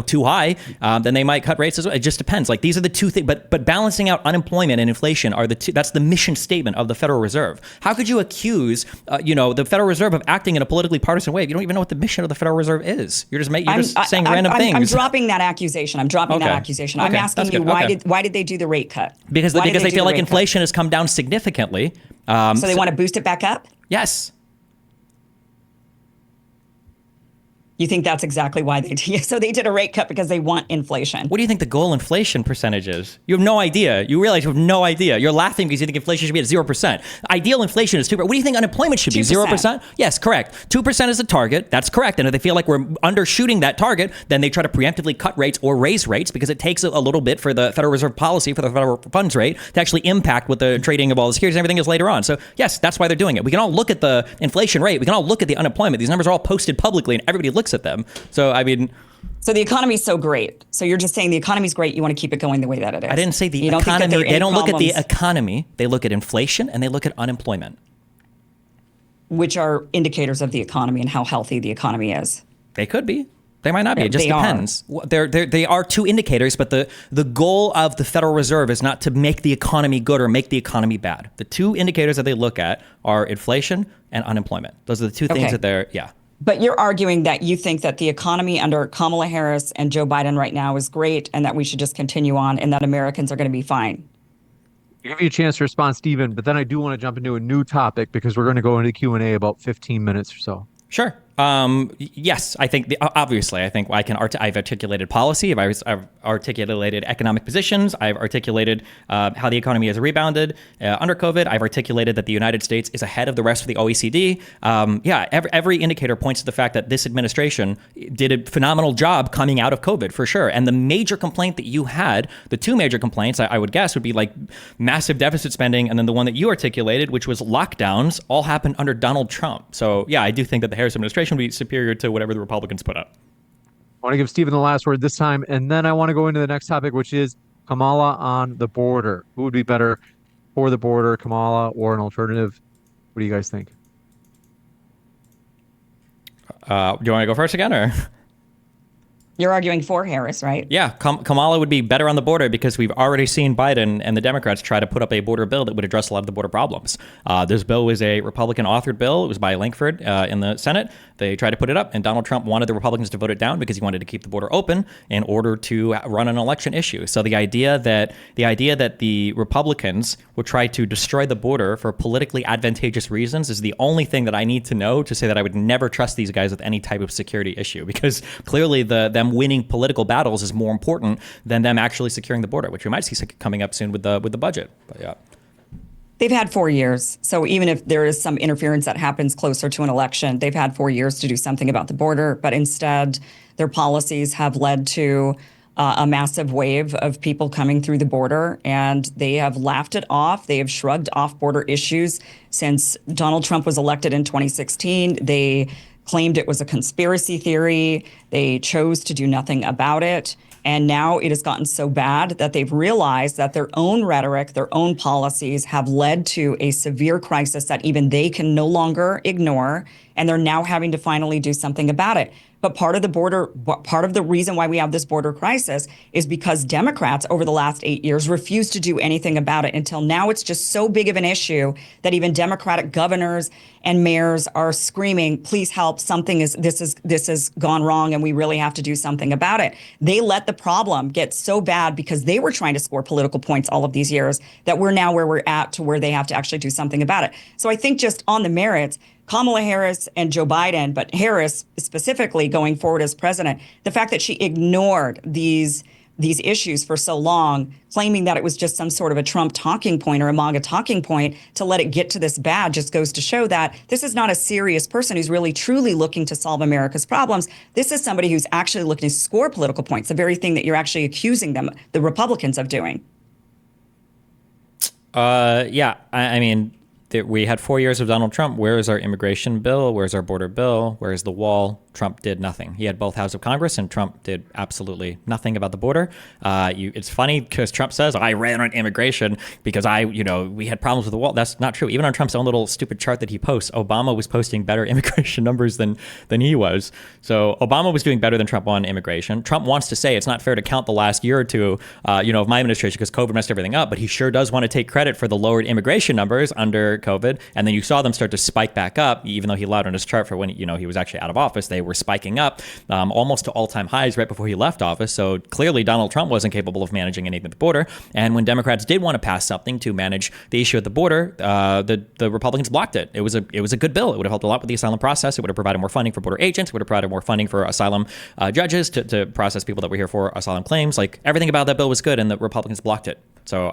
too high, then they might cut rates as well. It just depends. Like these are the two things. But balancing out unemployment and inflation are the two. That's the mission statement of the Federal Reserve. How could you accuse the Federal Reserve of acting in a politically partisan way if you don't even know what the mission of the Federal Reserve is? You're just saying random things. I'm dropping that accusation. I'm asking you, why did they do the rate cut? Because they feel like inflation has come down significantly. So they want to boost it back up? Yes. You think that's exactly why they did? So they did a rate cut because they want inflation. What do you think the goal inflation percentage is? You have no idea. You realize you have no idea. You're laughing because you think inflation should be at 0%. Ideal inflation is 2%. What do you think unemployment should be? 0%? Yes, correct. 2% is the target. That's correct. And if they feel like we're undershooting that target, then they try to preemptively cut rates or raise rates because it takes a little bit for the Federal Reserve policy, for the federal funds rate, to actually impact what the trading of all the securities and everything is later on. So yes, that's why they're doing it. We can all look at the inflation rate. We can all look at the unemployment. These numbers are all posted publicly and everybody looks at them. So, So the economy is so great. So you're just saying the economy's great. You want to keep it going the way that it is. I didn't say the economy. They don't look at the economy. They look at inflation and they look at unemployment, which are indicators of the economy and how healthy the economy is. They could be. They might not be. It just depends. They are two indicators, but the goal of the Federal Reserve is not to make the economy good or make the economy bad. The two indicators that they look at are inflation and unemployment. Those are the two things that they're, yeah. But you're arguing that you think that the economy under Kamala Harris and Joe Biden right now is great and that we should just continue on and that Americans are going to be fine. I'll give you a chance to respond, Stephen, but then I do want to jump into a new topic because we're going to go into Q&A about 15 minutes or so. Sure. Yes, I think obviously I can I've articulated policy. I've articulated economic positions. I've articulated how the economy has rebounded under COVID. I've articulated that the United States is ahead of the rest of the OECD. Every indicator points to the fact that this administration did a phenomenal job coming out of COVID for sure. And the major complaint that you had, the two major complaints I would guess would be like massive deficit spending, and then the one that you articulated, which was lockdowns, all happened under Donald Trump. So yeah, I do think that the Harris administration be superior to whatever the Republicans put up. I want to give Stephen the last word this time, and then I want to go into the next topic, which is Kamala on the border. Who would be better for the border, Kamala or an alternative? What do you guys think? Do you want to go first again, or? You're arguing for Harris, right? Yeah, Kamala would be better on the border because we've already seen Biden and the Democrats try to put up a border bill that would address a lot of the border problems. This bill was a Republican-authored bill. It was by Lankford in the Senate. They tried to put it up, and Donald Trump wanted the Republicans to vote it down because he wanted to keep the border open in order to run an election issue. So the idea that the Republicans would try to destroy the border for politically advantageous reasons is the only thing that I need to know to say that I would never trust these guys with any type of security issue, because clearly them winning political battles is more important than them actually securing the border, which we might see coming up soon with the budget. But yeah. They've had 4 years. So even if there is some interference that happens closer to an election, they've had 4 years to do something about the border. But instead, their policies have led to a massive wave of people coming through the border, and they have laughed it off. They have shrugged off border issues since Donald Trump was elected in 2016. They claimed it was a conspiracy theory. They chose to do nothing about it. And now it has gotten so bad that they've realized that their own rhetoric, their own policies have led to a severe crisis that even they can no longer ignore. And they're now having to finally do something about it. But part of the reason why we have this border crisis is because Democrats over the last 8 years refused to do anything about it until now. It's just so big of an issue that even Democratic governors and mayors are screaming, please help, this has gone wrong and we really have to do something about it. They let the problem get so bad because they were trying to score political points all of these years that we're now where we're at to where they have to actually do something about it. So I think just on the merits, Kamala Harris and Joe Biden, but Harris specifically going forward as president, the fact that she ignored these issues for so long, claiming that it was just some sort of a Trump talking point or a MAGA talking point to let it get to this bad just goes to show that this is not a serious person who's really truly looking to solve America's problems. This is somebody who's actually looking to score political points, the very thing that you're actually accusing them, the Republicans, of doing. I mean, we had 4 years of Donald Trump. Where is our immigration bill? Where's our border bill? Where's the wall? Trump did nothing. He had both houses of Congress, and Trump did absolutely nothing about the border. It's funny because Trump says, I ran on immigration because we had problems with the wall. That's not true. Even on Trump's own little stupid chart that he posts, Obama was posting better immigration numbers than he was. So Obama was doing better than Trump on immigration. Trump wants to say it's not fair to count the last year or two, of my administration because COVID messed everything up, but he sure does want to take credit for the lowered immigration numbers under COVID. And then you saw them start to spike back up, even though he allowed on his chart for when, he was actually out of office. They were spiking up almost to all-time highs right before he left office. So clearly Donald Trump wasn't capable of managing anything at the border. And when Democrats did want to pass something to manage the issue at the border, the Republicans blocked it. It was a good bill. It would have helped a lot with the asylum process. It would have provided more funding for border agents. It would have provided more funding for asylum judges to process people that were here for asylum claims. Like, everything about that bill was good, and the Republicans blocked it. So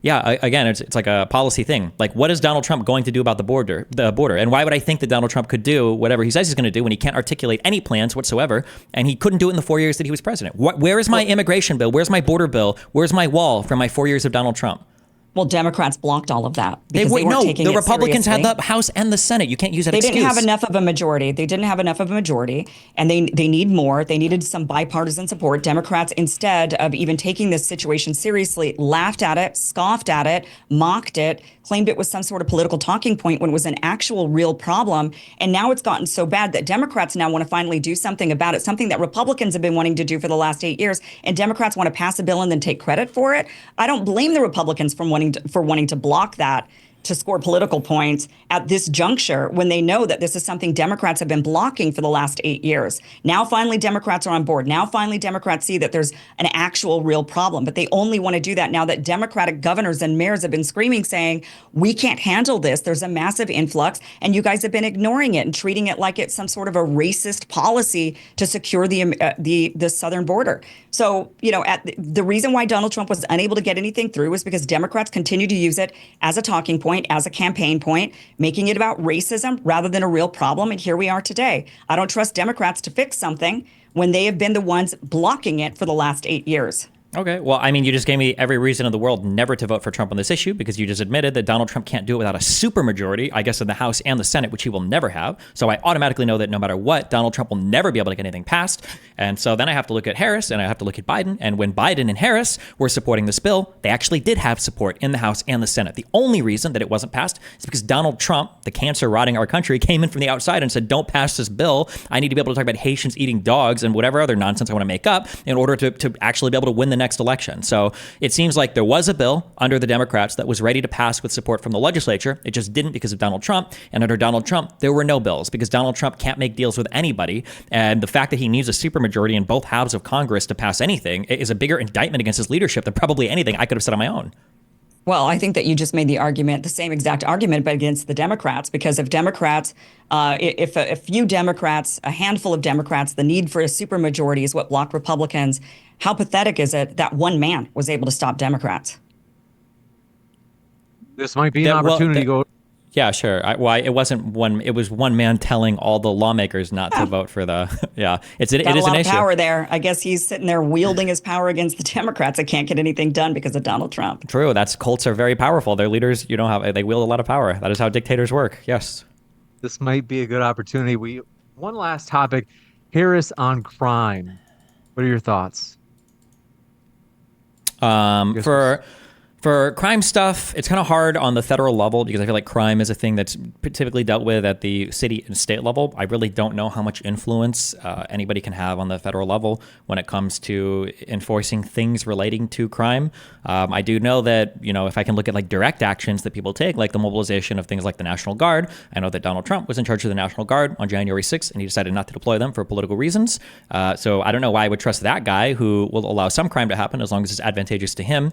again, it's like a policy thing. Like, what is Donald Trump going to do about the border? And why would I think that Donald Trump could do whatever he says he's going to do when he can't articulate any plans whatsoever? And he couldn't do it in the 4 years that he was president. Where is my immigration bill? Where's my border bill? Where's my wall from my 4 years of Donald Trump? Well, Democrats blocked all of that. The Republicans had the House and the Senate. You can't use that excuse. They didn't have enough of a majority. And they need more. They needed some bipartisan support. Democrats, instead of even taking this situation seriously, laughed at it, scoffed at it, mocked it, claimed it was some sort of political talking point when it was an actual real problem. And now it's gotten so bad that Democrats now want to finally do something about it, something that Republicans have been wanting to do for the last 8 years. And Democrats want to pass a bill and then take credit for it. I don't blame the Republicans for wanting to block that, to score political points at this juncture when they know that this is something Democrats have been blocking for the last 8 years. Now, finally, Democrats are on board. Now, finally, Democrats see that there's an actual real problem. But they only want to do that now that Democratic governors and mayors have been screaming, saying, we can't handle this. There's a massive influx. And you guys have been ignoring it and treating it like it's some sort of a racist policy to secure the southern border. So, the reason why Donald Trump was unable to get anything through was because Democrats continue to use it as a talking point, as a campaign point, making it about racism rather than a real problem. And here we are today. I don't trust Democrats to fix something when they have been the ones blocking it for the last 8 years. Okay. Well, I mean, you just gave me every reason in the world never to vote for Trump on this issue, because you just admitted that Donald Trump can't do it without a supermajority, I guess, in the House and the Senate, which he will never have. So I automatically know that no matter what, Donald Trump will never be able to get anything passed. And so then I have to look at Harris and I have to look at Biden. And when Biden and Harris were supporting this bill, they actually did have support in the House and the Senate. The only reason that it wasn't passed is because Donald Trump, the cancer rotting our country, came in from the outside and said, don't pass this bill. I need to be able to talk about Haitians eating dogs and whatever other nonsense I want to make up in order to actually be able to win the next election. So it seems like there was a bill under the Democrats that was ready to pass with support from the legislature. It just didn't because of Donald Trump. And under Donald Trump, there were no bills because Donald Trump can't make deals with anybody. And the fact that he needs a supermajority in both houses of Congress to pass anything is a bigger indictment against his leadership than probably anything I could have said on my own. Well, I think that you just made the same exact argument, but against the Democrats, because if Democrats, if a few Democrats, a handful of Democrats, the need for a supermajority is what blocked Republicans, how pathetic is it that one man was able to stop Democrats? This might be an opportunity to go. Yeah, sure. It wasn't one. It was one man telling all the lawmakers not to vote for the. Yeah, it is an issue. Got a lot of power there. I guess he's sitting there wielding his power against the Democrats that can't get anything done because of Donald Trump. True. Cults are very powerful. Their leaders, they wield a lot of power. That is how dictators work. Yes. This might be a good opportunity. One last topic: Harris on crime. What are your thoughts? For crime stuff, it's kind of hard on the federal level because I feel like crime is a thing that's typically dealt with at the city and state level. I really don't know how much influence anybody can have on the federal level when it comes to enforcing things relating to crime. I do know that, if I can look at like direct actions that people take, like the mobilization of things like the National Guard, I know that Donald Trump was in charge of the National Guard on January 6th, and he decided not to deploy them for political reasons. So I don't know why I would trust that guy who will allow some crime to happen as long as it's advantageous to him.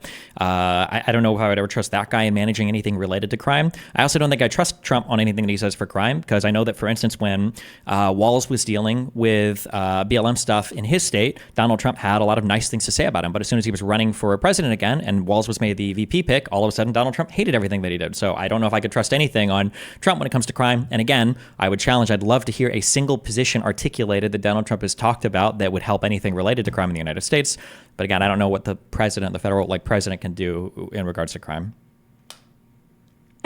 I don't know how I would ever trust that guy in managing anything related to crime. I also don't think I trust Trump on anything that he says for crime, because I know that, for instance, when Walz was dealing with BLM stuff in his state, Donald Trump had a lot of nice things to say about him. But as soon as he was running for president again and Walz was made the VP pick, all of a sudden Donald Trump hated everything that he did. So I don't know if I could trust anything on Trump when it comes to crime. And again, I'd love to hear a single position articulated that Donald Trump has talked about that would help anything related to crime in the United States. But again, I don't know what the federal president can do in regards to crime.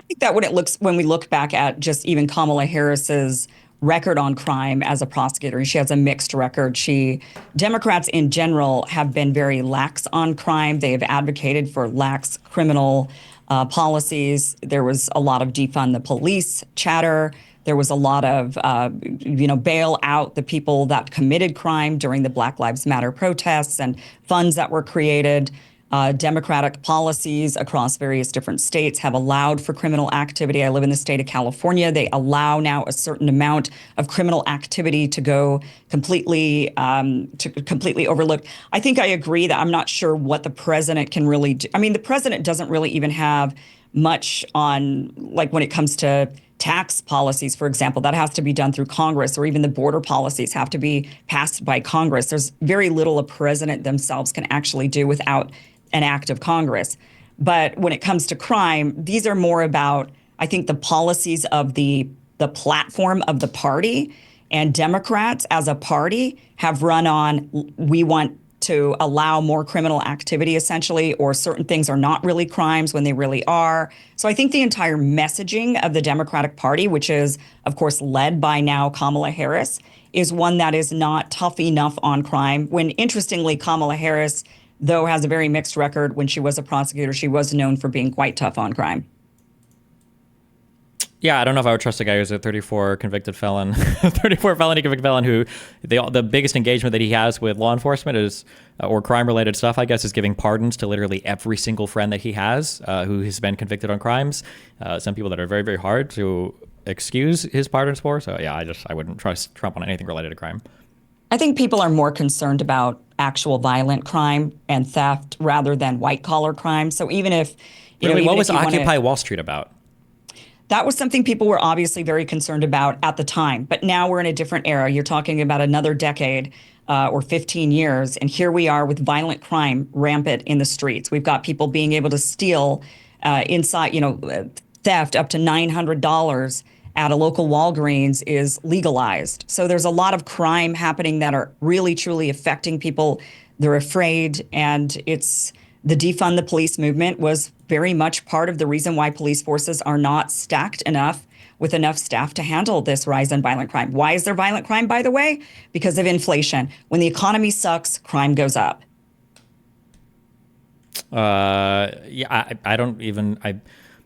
think that when we look back at just even Kamala Harris's record on crime as a prosecutor, she has a mixed record. Democrats in general have been very lax on crime. They have advocated for lax criminal policies. There was a lot of defund the police chatter. There was a lot of, bail out the people that committed crime during the Black Lives Matter protests and funds that were created. Democratic policies across various different states have allowed for criminal activity. I live in the state of California. They allow now a certain amount of criminal activity to go completely overlooked. I think I agree that I'm not sure what the president can really do. I mean, the president doesn't really even have much on, like, when it comes to tax policies, for example, that has to be done through Congress, or even the border policies have to be passed by Congress. There's very little a president themselves can actually do without an act of Congress. But when it comes to crime, these are more about, I think, the policies of the platform of the party. And Democrats as a party have run on, we want to allow more criminal activity, essentially, or certain things are not really crimes when they really are. So I think the entire messaging of the Democratic Party, which is, of course, led by now Kamala Harris, is one that is not tough enough on crime. When, interestingly, Kamala Harris, though, has a very mixed record. When she was a prosecutor, she was known for being quite tough on crime. Yeah, I don't know if I would trust a guy who's a 34 convicted felon, 34 felony convicted felon who the biggest engagement that he has with law enforcement is, or crime-related stuff, I guess, is giving pardons to literally every single friend that he has who has been convicted on crimes. Some people that are very, very hard to excuse his pardons for. So yeah, I wouldn't trust Trump on anything related to crime. I think people are more concerned about actual violent crime and theft rather than white-collar crime. So even if, what was Occupy Wall Street about? That was something people were obviously very concerned about at the time. But now we're in a different era. You're talking about another decade or 15 years. And here we are with violent crime rampant in the streets. We've got people being able to steal theft up to $900 at a local Walgreens is legalized. So there's a lot of crime happening that are really, truly affecting people. They're afraid. And the defund the police movement was very much part of the reason why police forces are not stacked enough with enough staff to handle this rise in violent crime. Why is there violent crime, by the way? Because of inflation. When the economy sucks, crime goes up. I'm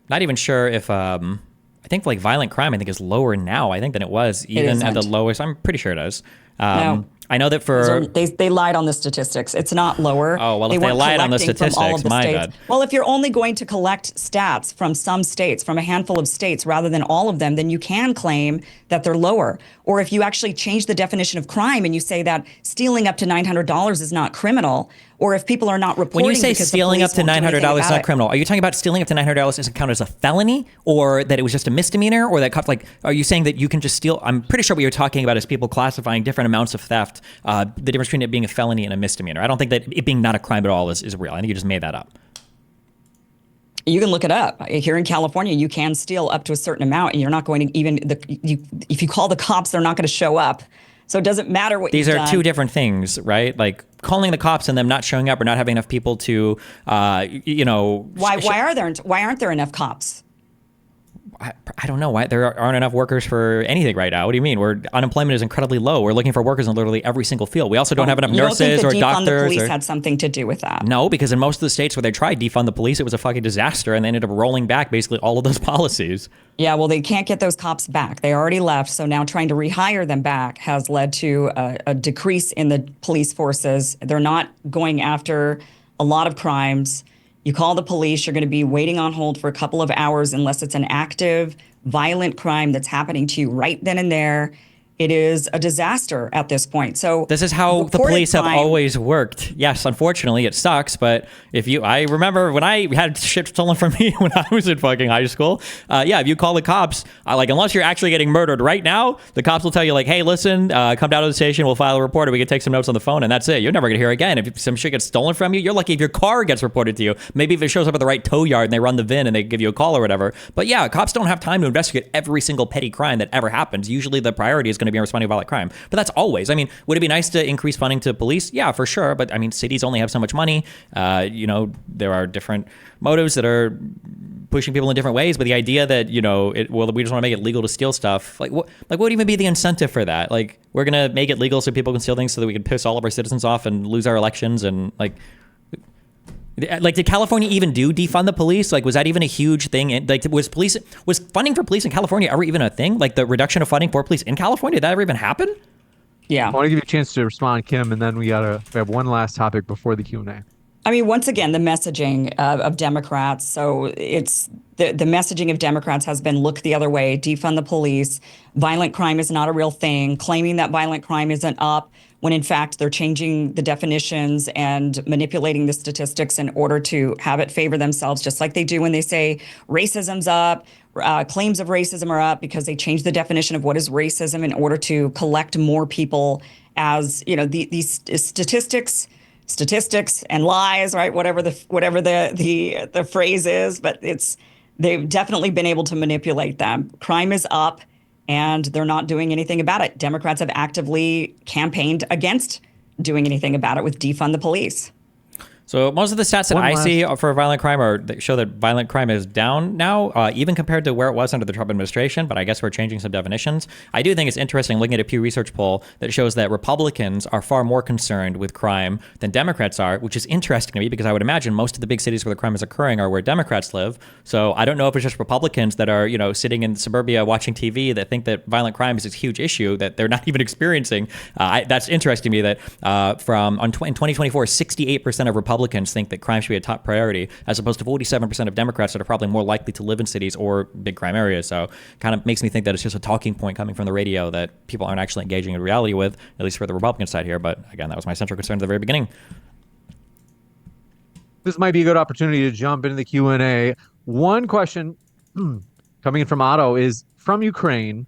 not even sure if, I think like violent crime, I think is lower now, I think, than it was even at the lowest. I'm pretty sure it is. No. I know that they lied on the statistics. It's not lower. Oh, well, if they lied on the statistics, my bad. Well, if you're only going to collect stats from some states, from a handful of states, rather than all of them, then you can claim that they're lower. Or if you actually change the definition of crime and you say that stealing up to $900 is not criminal, or if people are not reporting. When you say stealing up to $900 is not criminal, are you talking about stealing up to $900 doesn't count as a felony, or that it was just a misdemeanor, or that are you saying that you can just steal? I'm pretty sure what you're talking about is people classifying different amounts of theft, the difference between it being a felony and a misdemeanor. I don't think that it being not a crime at all is real. I think you just made that up. You can look it up. Here in California, you can steal up to a certain amount, and you're not going to if you call the cops, they're not going to show up. So it doesn't matter what These are two different things, right? Like calling the cops and them not showing up or not having enough people to, Why aren't there enough cops? I don't know why there aren't enough workers for anything right now. What do you mean? Unemployment is incredibly low. We're looking for workers in literally every single field. We also don't have enough nurses or doctors. You don't think the defund the police had something to do with that? No, because in most of the states where they tried defund the police, it was a fucking disaster, and they ended up rolling back basically all of those policies. Yeah, well, they can't get those cops back. They already left, so now trying to rehire them back has led to a decrease in the police forces. They're not going after a lot of crimes. You call the police, you're going to be waiting on hold for a couple of hours unless it's an active, violent crime that's happening to you right then and there. It is a disaster at this point. So this is how the police have always worked. Yes, unfortunately, it sucks. But I remember when I had shit stolen from me when I was in fucking high school. If you call the cops, unless you're actually getting murdered right now, the cops will tell you hey, listen, come down to the station, we'll file a report, or we can take some notes on the phone, and that's it. You're never gonna hear again. If some shit gets stolen from you, you're lucky if your car gets reported to you. Maybe if it shows up at the right tow yard and they run the VIN and they give you a call or whatever. But yeah, cops don't have time to investigate every single petty crime that ever happens. Usually the priority is going going to be responding to violent crime. But that's always. I mean, would it be nice to increase funding to police? Yeah, for sure. But I mean, cities only have so much money. There are different motives that are pushing people in different ways. But the idea that, we just want to make it legal to steal stuff. What would even be the incentive for that? Like, we're going to make it legal so people can steal things so that we can piss all of our citizens off and lose our elections. And did California even do defund the police? Like, was that even a huge thing? Was funding for police in California ever even a thing? Like, the reduction of funding for police in California, did that ever even happen? Yeah. I want to give you a chance to respond, Kim, and then we have one last topic before the Q&A. I mean, once again, the messaging of Democrats. So it's the messaging of Democrats has been look the other way, defund the police. Violent crime is not a real thing, claiming that violent crime isn't up when in fact they're changing the definitions and manipulating the statistics in order to have it favor themselves, just like they do when they say racism's up. Claims of racism are up because they change the definition of what is racism in order to collect more people as, these statistics and lies, right? Whatever the phrase is, but they've definitely been able to manipulate them. Crime is up, and they're not doing anything about it. Democrats have actively campaigned against doing anything about it with defund the police. So most of the stats that I see for violent crime show that violent crime is down now, even compared to where it was under the Trump administration. But I guess we're changing some definitions. I do think it's interesting looking at a Pew Research poll that shows that Republicans are far more concerned with crime than Democrats are, which is interesting to me because I would imagine most of the big cities where the crime is occurring are where Democrats live. So I don't know if it's just Republicans that are, sitting in suburbia watching TV that think that violent crime is this huge issue that they're not even experiencing. That's interesting to me that in 2024, 68% of Republicans think that crime should be a top priority, as opposed to 47% of Democrats that are probably more likely to live in cities or big crime areas. So kind of makes me think that it's just a talking point coming from the radio that people aren't actually engaging in reality with, at least for the Republican side here. But again, that was my central concern at the very beginning. This might be a good opportunity to jump into the Q&A. One question coming in from Otto is, from Ukraine,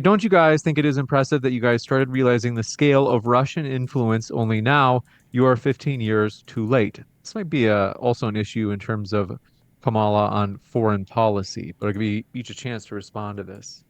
don't you guys think it is impressive that you guys started realizing the scale of Russian influence only now? You are 15 years too late. This might be also an issue in terms of Kamala on foreign policy, but I'll give you each a chance to respond to this.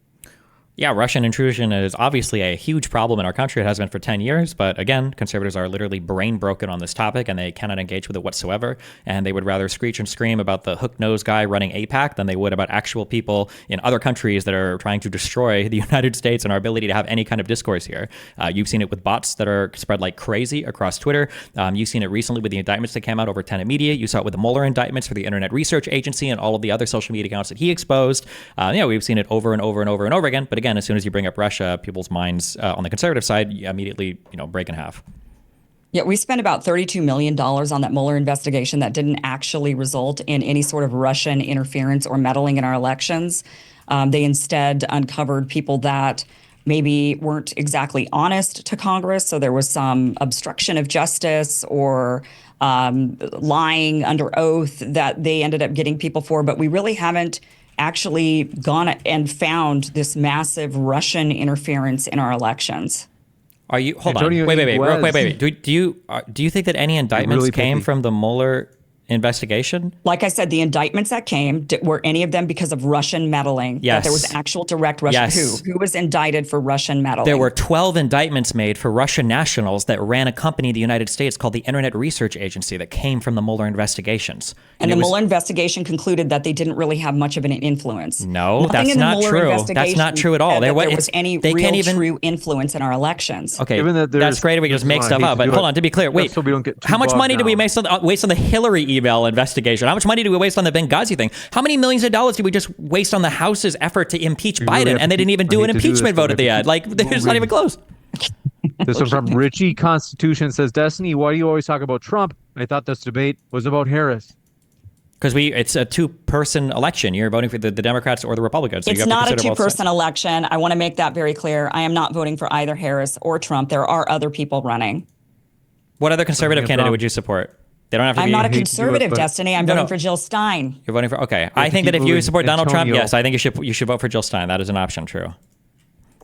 Yeah, Russian intrusion is obviously a huge problem in our country. It has been for 10 years. But again, conservatives are literally brain broken on this topic and they cannot engage with it whatsoever. And they would rather screech and scream about the hook-nosed guy running AIPAC than they would about actual people in other countries that are trying to destroy the United States and our ability to have any kind of discourse here. You've seen it with bots that are spread like crazy across Twitter. You've seen it recently with the indictments that came out over Tenet Media. You saw it with the Mueller indictments for the Internet Research Agency and all of the other social media accounts that he exposed. We've seen it over and over and over and over again. But again, as soon as you bring up Russia, people's minds on the conservative side immediately, break in half. Yeah, we spent about $32 million on that Mueller investigation that didn't actually result in any sort of Russian interference or meddling in our elections. They instead uncovered people that maybe weren't exactly honest to Congress. So there was some obstruction of justice or lying under oath that they ended up getting people for. But we really haven't actually gone and found this massive Russian interference in our elections. Are you? Hold on. Wait. Do you think that any indictments came from the Mueller investigation? Like I said, the indictments that came, were any of them because of Russian meddling? Yes. That there was actual direct Russian. Yes. Who was indicted for Russian meddling? There were 12 indictments made for Russian nationals that ran a company in the United States called the Internet Research Agency that came from the Mueller investigations. And the Mueller investigation concluded that they didn't really have much of an influence. No, that's not true. That's not true at all. There was any real true influence in our elections. Okay, that's great if we just make stuff up. But hold on, to be clear, wait, how much money did we waste on the Hillary email investigation? How much money did we waste on the Benghazi thing? How many millions of dollars did we just waste on the House's effort to impeach Biden, and they didn't even do an impeachment vote at the end? Like, it's not even close. This one from Richie Constitution says, Destiny, why do you always talk about Trump? I thought this debate was about Harris. Because it's a two-person election. You're voting for the Democrats or the Republicans. So it's not a two-person election. I want to make that very clear. I am not voting for either Harris or Trump. There are other people running. What other conservative candidate would you support? They don't have to I'm not a conservative, Destiny. I'm voting for Jill Stein. You're voting for, okay. I think that if you support Donald Trump, yes, I think you should vote for Jill Stein. That is an option, true.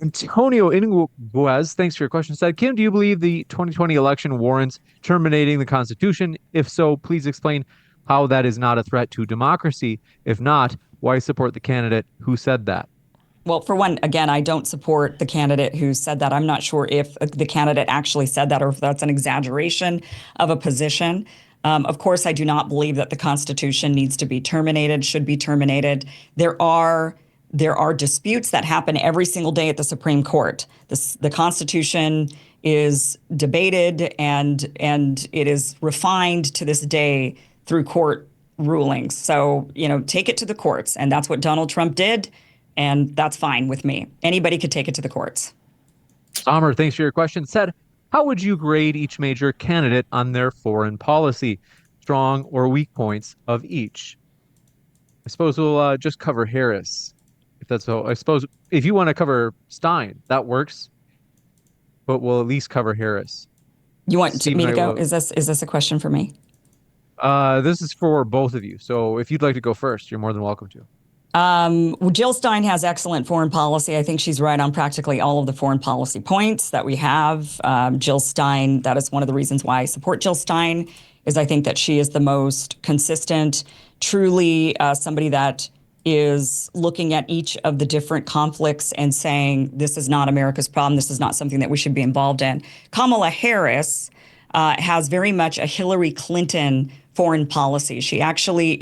Antonio Inguez, thanks for your question, said, Kim, do you believe the 2020 election warrants terminating the Constitution? If so, please explain how that is not a threat to democracy. If not, why support the candidate who said that? Well, for one, again, I don't support the candidate who said that. I'm not sure if the candidate actually said that or if that's an exaggeration of a position. Of course, I do not believe that the Constitution needs to be terminated, should be terminated. There are disputes that happen every single day at the Supreme Court. The Constitution is debated and it is refined to this day through court rulings. So, take it to the courts. And that's what Donald Trump did. And that's fine with me. Anybody could take it to the courts. Sommer, thanks for your question. Said, how would you grade each major candidate on their foreign policy? Strong or weak points of each? I suppose we'll just cover Harris. If that's so. I suppose if you want to cover Stein, that works. But we'll at least cover Harris. You want Steve me and to I go? will- Is this a question for me? This is for both of you. So if you'd like to go first, you're more than welcome to. Jill Stein has excellent foreign policy. I think she's right on practically all of the foreign policy points that we have. Jill Stein, that is one of the reasons why I support Jill Stein, is I think that she is the most consistent, truly somebody that is looking at each of the different conflicts and saying, this is not America's problem. This is not something that we should be involved in. Kamala Harris has very much a Hillary Clinton foreign policy. She actually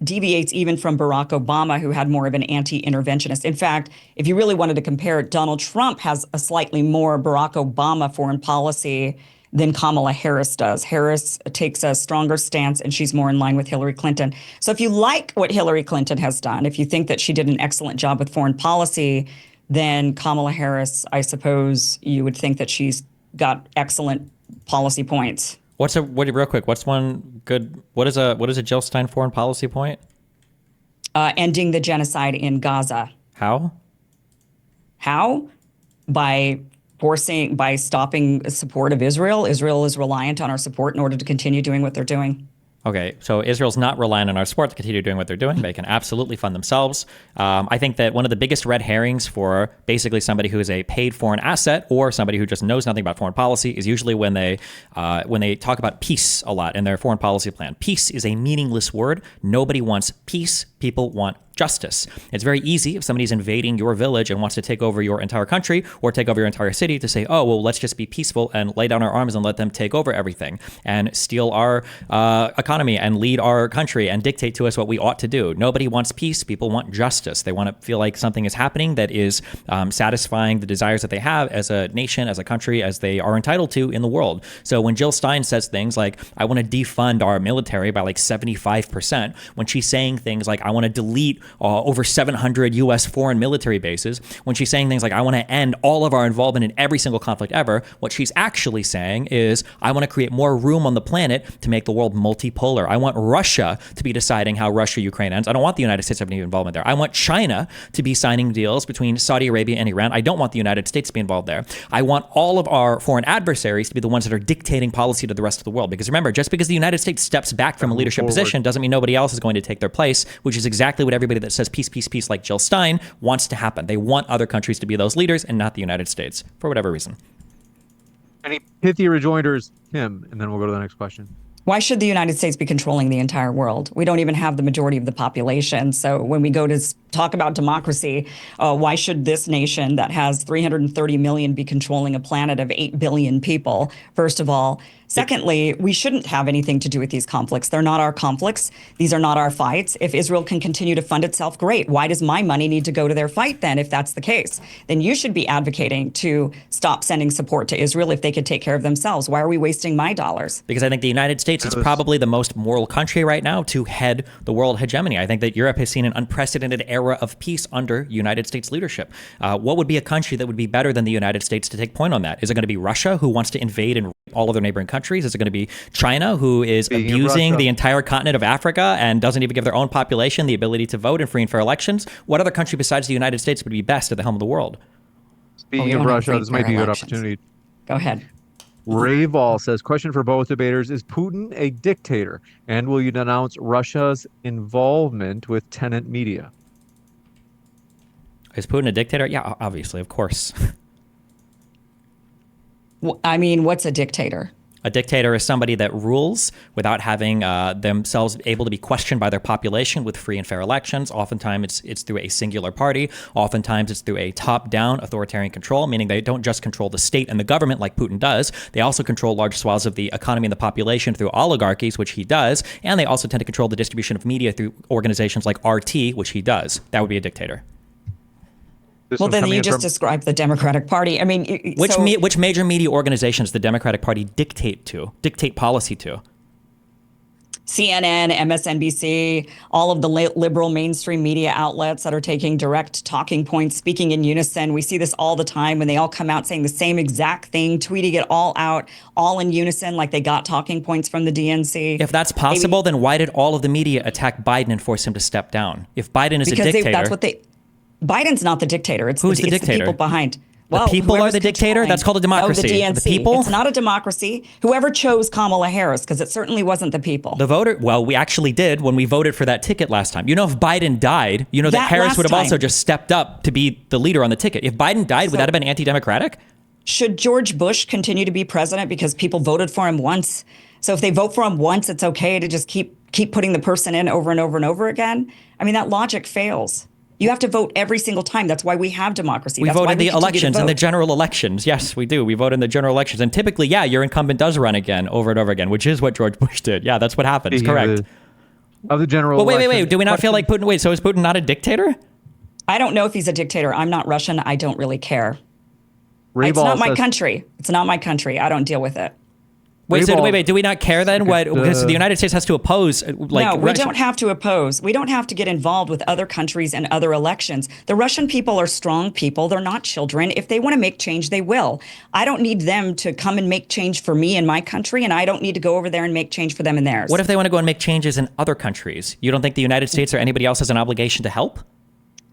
deviates even from Barack Obama, who had more of an anti-interventionist. In fact, if you really wanted to compare it, Donald Trump has a slightly more Barack Obama foreign policy than Kamala Harris does. Harris takes a stronger stance, and she's more in line with Hillary Clinton. So if you like what Hillary Clinton has done, if you think that she did an excellent job with foreign policy, then Kamala Harris, I suppose you would think that she's got excellent policy points. Real quick, what's one good, what is a Jill Stein foreign policy point? Ending the genocide in Gaza. How? By stopping support of Israel. Israel is reliant on our support in order to continue doing what they're doing. Okay, so Israel's not relying on our support to continue doing what they're doing. They can absolutely fund themselves. I think that one of the biggest red herrings for basically somebody who is a paid foreign asset or somebody who just knows nothing about foreign policy is usually when they talk about peace a lot in their foreign policy plan. Peace is a meaningless word. Nobody wants peace. People want justice. It's very easy if somebody's invading your village and wants to take over your entire country or take over your entire city to say, oh, well, let's just be peaceful and lay down our arms and let them take over everything and steal our economy and lead our country and dictate to us what we ought to do. Nobody wants peace. People want justice. They want to feel like something is happening that is satisfying the desires that they have as a nation, as a country, as they are entitled to in the world. So when Jill Stein says things like, I want to defund our military by like 75%, when she's saying things like, I want to delete over 700 U.S. foreign military bases, when she's saying things like, I want to end all of our involvement in every single conflict ever, what she's actually saying is, I want to create more room on the planet to make the world multipolar. I want Russia to be deciding how Russia-Ukraine ends. I don't want the United States to have any involvement there. I want China to be signing deals between Saudi Arabia and Iran. I don't want the United States to be involved there. I want all of our foreign adversaries to be the ones that are dictating policy to the rest of the world. Because remember, just because the United States steps back from a leadership position doesn't mean nobody else is going to take their place, which is exactly what everybody that says peace, peace, peace, like Jill Stein, wants to happen. They want other countries to be those leaders and not the United States, for whatever reason. Any pithy rejoinders, Tim, and then we'll go to the next question. Why should the United States be controlling the entire world? We don't even have the majority of the population. So when we go to talk about democracy, why should this nation that has 330 million be controlling a planet of 8 billion people, first of all? Secondly, we shouldn't have anything to do with these conflicts. They're not our conflicts. These are not our fights. If Israel can continue to fund itself, great. Why does my money need to go to their fight then, if that's the case? Then you should be advocating to stop sending support to Israel if they could take care of themselves. Why are we wasting my dollars? Because I think the United States is probably the most moral country right now to head the world hegemony. I think that Europe has seen an unprecedented era of peace under United States leadership. What would be a country that would be better than the United States to take point on that? Is it going to be Russia, who wants to invade and rape all of their neighboring countries? Is it going to be China, who is abusing the entire continent of Africa and doesn't even give their own population the ability to vote in free and fair elections? What other country besides the United States would be best at the helm of the world? Speaking of Russia, this might be a good opportunity. Go ahead. Ray Vol says, question for both debaters, is Putin a dictator? And will you denounce Russia's involvement with tenant media? Is Putin a dictator? Yeah, obviously, of course. I mean, what's a dictator? A dictator is somebody that rules without having themselves able to be questioned by their population with free and fair elections. Oftentimes, it's through a singular party. Oftentimes, it's through a top-down authoritarian control, meaning they don't just control the state and the government like Putin does. They also control large swaths of the economy and the population through oligarchies, which he does. And they also tend to control the distribution of media through organizations like RT, which he does. That would be a dictator. Well, then you just described the Democratic Party. I mean, which major media organizations does the Democratic Party dictate policy to? CNN, MSNBC, all of the liberal mainstream media outlets that are taking direct talking points, speaking in unison. We see this all the time when they all come out saying the same exact thing, tweeting it all out, all in unison, like they got talking points from the DNC. If that's possible, then why did all of the media attack Biden and force him to step down? If Biden is a dictator... Biden's not the dictator. Who's the dictator? The people behind. Well, the people are the dictator? That's called a democracy. Oh, the DNC. The people? It's not a democracy. Whoever chose Kamala Harris, because it certainly wasn't the people. Well, we actually did when we voted for that ticket last time. You know, if Biden died, you know that Harris would have also just stepped up to be the leader on the ticket. If Biden died, would that have been anti-democratic? Should George Bush continue to be president because people voted for him once? So if they vote for him once, it's okay to just keep putting the person in over and over and over again? I mean, that logic fails. You have to vote every single time. That's why we have democracy. We vote in the elections, in the general elections. Yes, we do. We vote in the general elections. And typically, yeah, your incumbent does run again over and over again, which is what George Bush did. Yeah, that's what happens. Correct. Of the general election. Wait. Do we not feel like Putin? Wait, so is Putin not a dictator? I don't know if he's a dictator. I'm not Russian. I don't really care. It's not my country. It's not my country. I don't deal with it. Wait, do we not care then? Because the United States has to oppose. No, we don't have to oppose. We don't have to get involved with other countries and other elections. The Russian people are strong people. They're not children. If they want to make change, they will. I don't need them to come and make change for me in my country, and I don't need to go over there and make change for them in theirs. What if they want to go and make changes in other countries? You don't think the United States or anybody else has an obligation to help?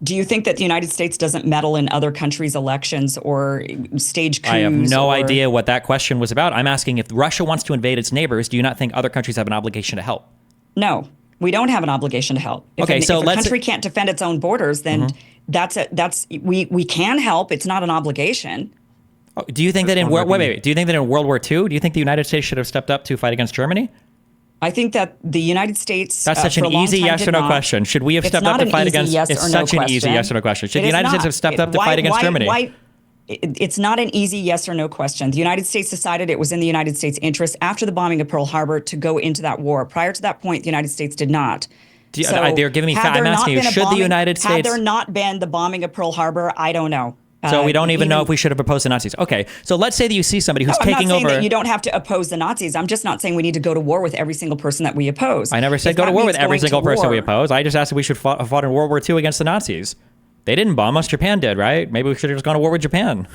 Do you think that the United States doesn't meddle in other countries' elections or stage coups? I have no idea what that question was about. I'm asking if Russia wants to invade its neighbors, do you not think other countries have an obligation to help? No, we don't have an obligation to help. If a country can't defend its own borders, then we can help. It's not an obligation. Do you think that in Do you think that in World War II, do you think the United States should have stepped up to fight against Germany? I think that the United States. That's such an easy yes or no question. Should we have stepped up to fight against? It's such an easy yes or no question. Should the United States have stepped up to fight against Germany? It's not an easy yes or no question. The United States decided it was in the United States' interest after the bombing of Pearl Harbor to go into that war. Prior to that point, the United States did not. They're giving me. I'm asking you, should the United States? Had there not been the bombing of Pearl Harbor, I don't know. So we don't even know if we should have opposed the Nazis. Okay, so let's say that you see somebody who's taking over. I'm not saying that you don't have to oppose the Nazis. I'm just not saying we need to go to war with every single person that we oppose. I never said go to war with every single person we oppose. I just asked if we should fought in World War II against the Nazis. They didn't bomb us. Japan did, right? Maybe we should have just gone to war with Japan.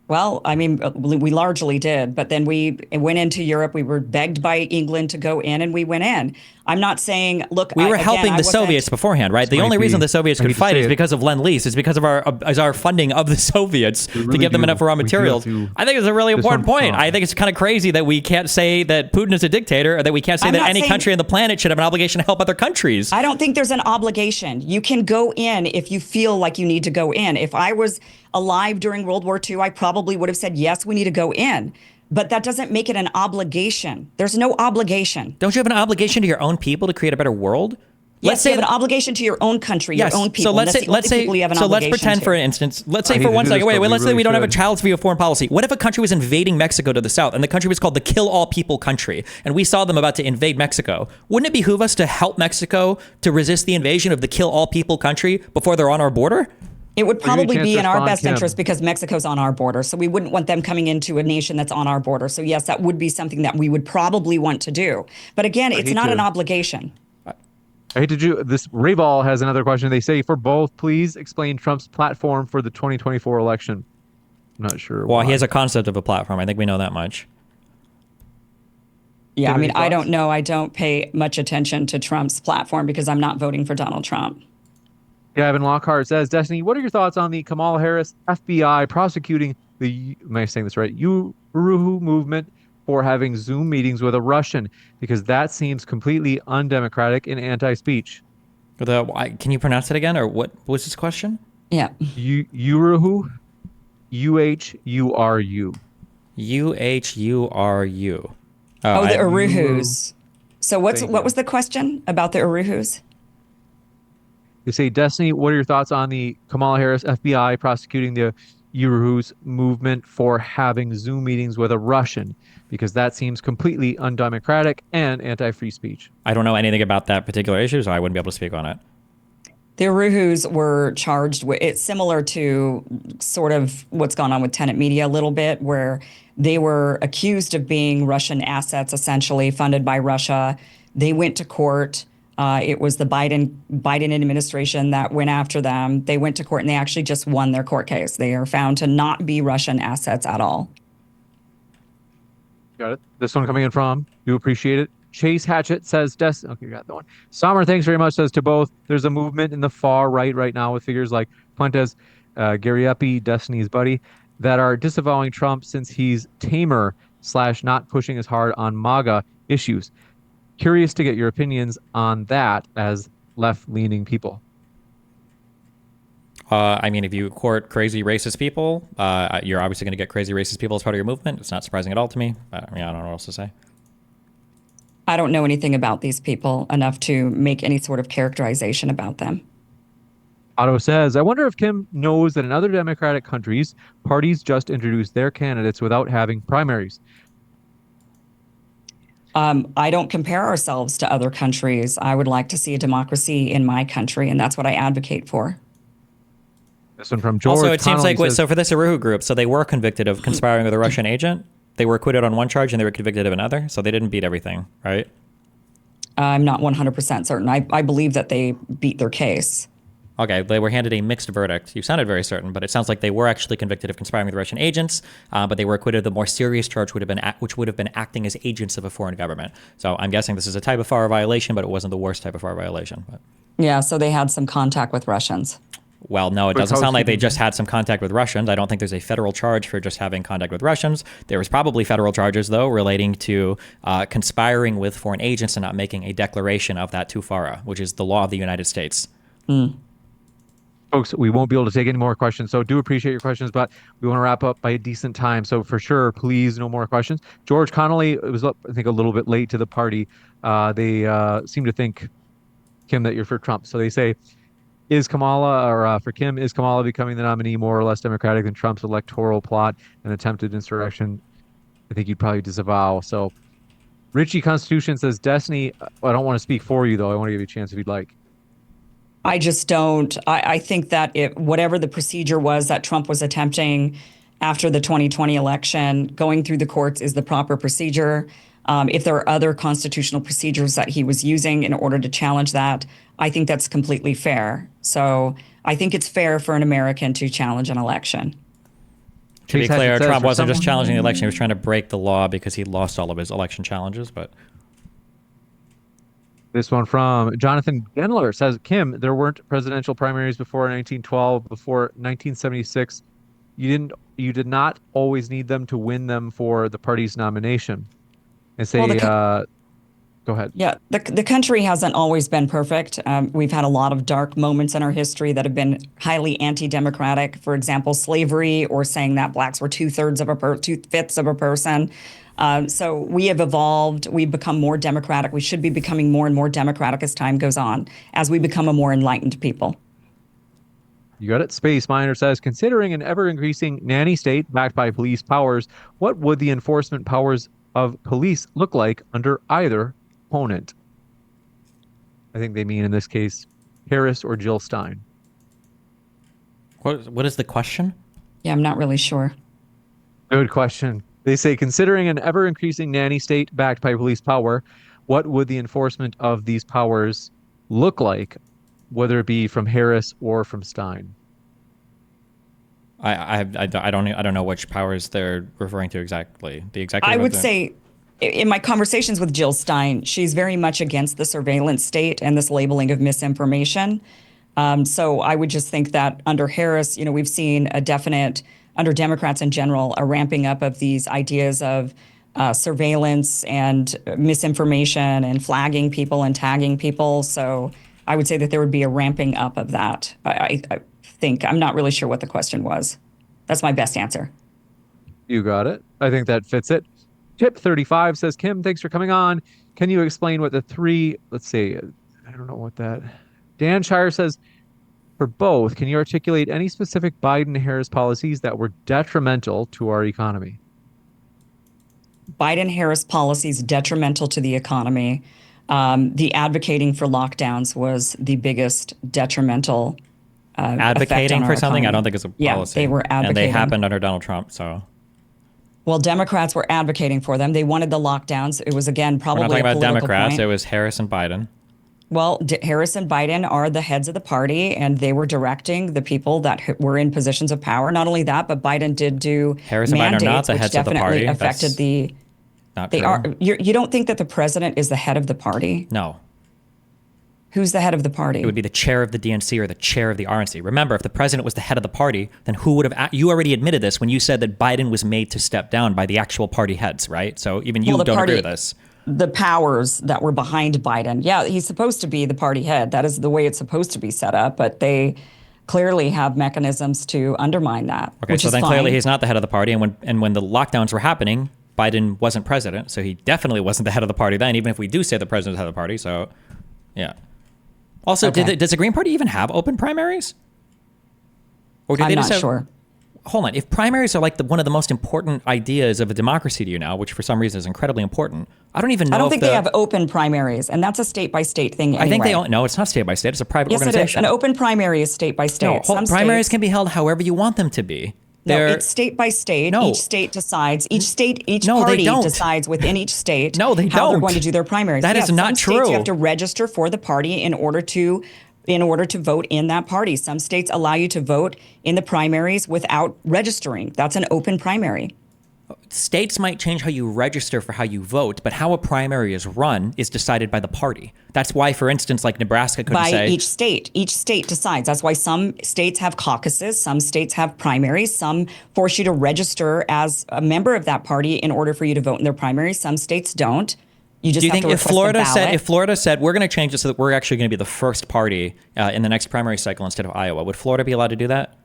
Well, I mean, we largely did, but then we went into Europe. We were begged by England to go in, and we went in. I'm not saying, look, we were helping the Soviets beforehand, right? The only reason the Soviets could fight is because of Lend-Lease. It's because of our funding of the Soviets to give them enough raw materials. I think it's a really important point. I think it's kind of crazy that we can't say that Putin is a dictator, or that we can't say that any country on the planet should have an obligation to help other countries. I don't think there's an obligation. You can go in if you feel like you need to go in. If I was alive during World War II, I probably would have said, yes, we need to go in. But that doesn't make it an obligation. There's no obligation. Don't you have an obligation to your own people to create a better world? Yes, you have an obligation to your own country, your own people. So let's pretend for an instance. Let's say for 1 second. Let's say we don't have a child's view of foreign policy. What if a country was invading Mexico to the south, and the country was called the Kill All People country, and we saw them about to invade Mexico? Wouldn't it behoove us to help Mexico to resist the invasion of the Kill All People country before they're on our border? It would probably be in our best interest because Mexico's on our border. So we wouldn't want them coming into a nation that's on our border. So yes, that would be something that we would probably want to do. But again, it's not an obligation. I hate to do this. Rayball has another question. They say, for both, please explain Trump's platform for the 2024 election. I'm not sure. Well, he has a concept of a platform. I think we know that much. Yeah, I mean, I don't know. I don't pay much attention to Trump's platform because I'm not voting for Donald Trump. Gavin Lockhart says, Destiny, what are your thoughts on the Kamala Harris FBI prosecuting the, am I saying this right, Uruhu movement for having Zoom meetings with a Russian? Because that seems completely undemocratic and anti-speech. Can you pronounce it again, or what was this question? Yeah. Uruhu, U-H-U-R-U. UHURU. Oh, the I, Uruhus. So what Thank was you. the question about the Uruhus? They say, Destiny, what are your thoughts on the Kamala Harris FBI prosecuting the Yuruhus movement for having Zoom meetings with a Russian? Because that seems completely undemocratic and anti-free speech. I don't know anything about that particular issue, so I wouldn't be able to speak on it. The Uruhus were charged with it's similar to sort of what's gone on with Tenet Media a little bit, where they were accused of being Russian assets, essentially funded by Russia. They went to court. It was the Biden administration that went after them. They went to court and they actually just won their court case. They are found to not be Russian assets at all. Got it. This one coming in from, do appreciate it. Chase Hatchet says, okay, you got that one. Sommer, thanks very much, says to both. There's a movement in the far right now with figures like Fuentes, Gariepi, Destiny's buddy, that are disavowing Trump since he's tamer / not pushing as hard on MAGA issues. Curious to get your opinions on that as left-leaning people. I mean, if you court crazy racist people, you're obviously going to get crazy racist people as part of your movement. It's not surprising at all to me. I mean, I don't know what else to say. I don't know anything about these people enough to make any sort of characterization about them. Otto says, I wonder if Kim knows that in other democratic countries, parties just introduce their candidates without having primaries. I don't compare ourselves to other countries. I would like to see a democracy in my country, and that's what I advocate for. This one from George. Also, it seems Connolly like, says, so for this Aruhu group, so they were convicted of conspiring with a Russian agent. They were acquitted on one charge and they were convicted of another. So they didn't beat everything, right? I'm not 100% certain. I believe that they beat their case. Okay, they were handed a mixed verdict. You sounded very certain, but it sounds like they were actually convicted of conspiring with Russian agents, but they were acquitted of the more serious charge, which would have been acting as agents of a foreign government. So I'm guessing this is a type of FAR violation, but it wasn't the worst type of FAR violation. But. Yeah, so they had some contact with Russians. Well, no, it doesn't sound like they just had some contact with Russians. I don't think there's a federal charge for just having contact with Russians. There was probably federal charges, though, relating to conspiring with foreign agents and not making a declaration of that to FARA, which is the law of the United States. Folks, we won't be able to take any more questions, so do appreciate your questions, but we want to wrap up by a decent time. So for sure, please, no more questions. George Connolly, it was, I think, a little bit late to the party. They seem to think, Kim, that you're for Trump. So they say, is Kamala, or for Kim, is Kamala becoming the nominee more or less democratic than Trump's electoral plot and attempted insurrection? I think you'd probably disavow. So Richie Constitution says, Destiny, I don't want to speak for you, though. I want to give you a chance if you'd like. I just don't. I think that whatever the procedure was that Trump was attempting after the 2020 election, going through the courts is the proper procedure. If there are other constitutional procedures that he was using in order to challenge that, I think that's completely fair. So I think it's fair for an American to challenge an election. To be clear, Trump wasn't just challenging the election. He was trying to break the law because he lost all of his election challenges. But this one from Jonathan Gendler says, Kim, there weren't presidential primaries before 1912, before 1976. You did not always need them to win them for the party's nomination. And say, go ahead. Yeah, the country hasn't always been perfect. We've had a lot of dark moments in our history that have been highly anti-democratic. For example, slavery, or saying that blacks were 2/5 of a person. So we have evolved. We've become more democratic. We should be becoming more and more democratic as time goes on, as we become a more enlightened people. You got it. Space Miner says, considering an ever-increasing nanny state backed by police powers, what would the enforcement powers of police look like under either opponent? I think they mean, in this case, Harris or Jill Stein. what is the question? Yeah, I'm not really sure. Good question. They say, considering an ever-increasing nanny state backed by police power, what would the enforcement of these powers look like, whether it be from Harris or from Stein? I don't know which powers they're referring to exactly. The executive. I would say, in my conversations with Jill Stein, she's very much against the surveillance state and this labeling of misinformation. So I would just think that under Harris, we've seen a definite, under Democrats in general, a ramping up of these ideas of surveillance and misinformation and flagging people and tagging people. So I would say that there would be a ramping up of that. I think. I'm not really sure what the question was. That's my best answer. You got it. I think that fits it. Tip 35 says, Kim, thanks for coming on. Can you explain what the three, let's see, I don't know what that. Dan Shire says, for both, can you articulate any specific Biden-Harris policies that were detrimental to our economy? Biden-Harris policies detrimental to the economy. The advocating for lockdowns was the biggest detrimental Advocating for something, I don't think it's a policy. Yeah, they were advocating. And they happened under Donald Trump, so. Well, Democrats were advocating for them. They wanted the lockdowns. It was, again, probably a political We're not talking about Democrats. point. It was Harris and Biden. Well, Harris and Biden are the heads of the party, and they were directing the people that were in positions of power. Not only that, but Biden did do Harris and Biden are not the which heads of the party. definitely affected the. Not They true. are. You don't think that the president is the head of the party? No. Who's the head of the party? It would be the chair of the DNC or the chair of the RNC. Remember, if the president was the head of the party, then who would have... You already admitted this when you said that Biden was made to step down by the actual party heads, right? So even you don't agree with this. The powers that were behind Biden. Yeah, he's supposed to be the party head. That is the way it's supposed to be set up, but they clearly have mechanisms to undermine that. Okay, which so is then fine. clearly he's not the head of the party, and when the lockdowns were happening, Biden wasn't president, so he definitely wasn't the head of the party then, even if we do say the president's head of the party, so yeah. Also, Okay. does the Green Party even have open primaries? Or I'm not sure. Hold on. If primaries are like one of the most important ideas of a democracy to you now, which for some reason is incredibly important, I don't even know. I don't think they have open primaries, and that's a state by state thing. Anyway. I think they all. No, it's not state by state. It's a private Yes, organization. it is. An open primary is state by state. No, primaries can be held however you want them to be. No, it's state by state. No. Each state decides. Each No, they party don't. decides within each state No, they how they're don't. going to do their primaries. That is not some true. States you have to register for the party in order to vote in that party. Some states allow you to vote in the primaries without registering. That's an open primary. States might change how you register for how you vote, but how a primary is run is decided by the party. That's why, for instance, like Nebraska couldn't By say... each state. Each state decides. That's why some states have caucuses, some states have primaries, some force you to register as a member of that party in order for you to vote in their primaries. Some states don't. You just Do you have think to if request a ballot. Florida said we're going to change it so that we're actually going to be the first party in the next primary cycle instead of Iowa, would Florida be allowed to do that?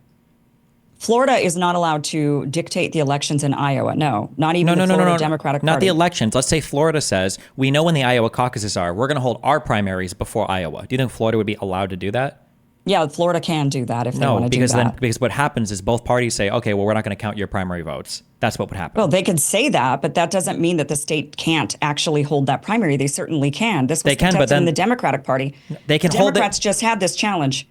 Florida is not allowed to dictate the elections in Iowa. No, not even the Florida Democratic Party. Not the elections. Let's say Florida says, we know when the Iowa caucuses are. We're going to hold our primaries before Iowa. Do you think Florida would be allowed to do that? Yeah, Florida can do that if they want to do that. Because what happens is both parties say, okay, well, we're not going to count your primary votes. That's what would happen. Well, they could say that, but that doesn't mean that the state can't actually hold that primary. They certainly can. This was contested in the Democratic Party. They can the hold Democrats just had this challenge.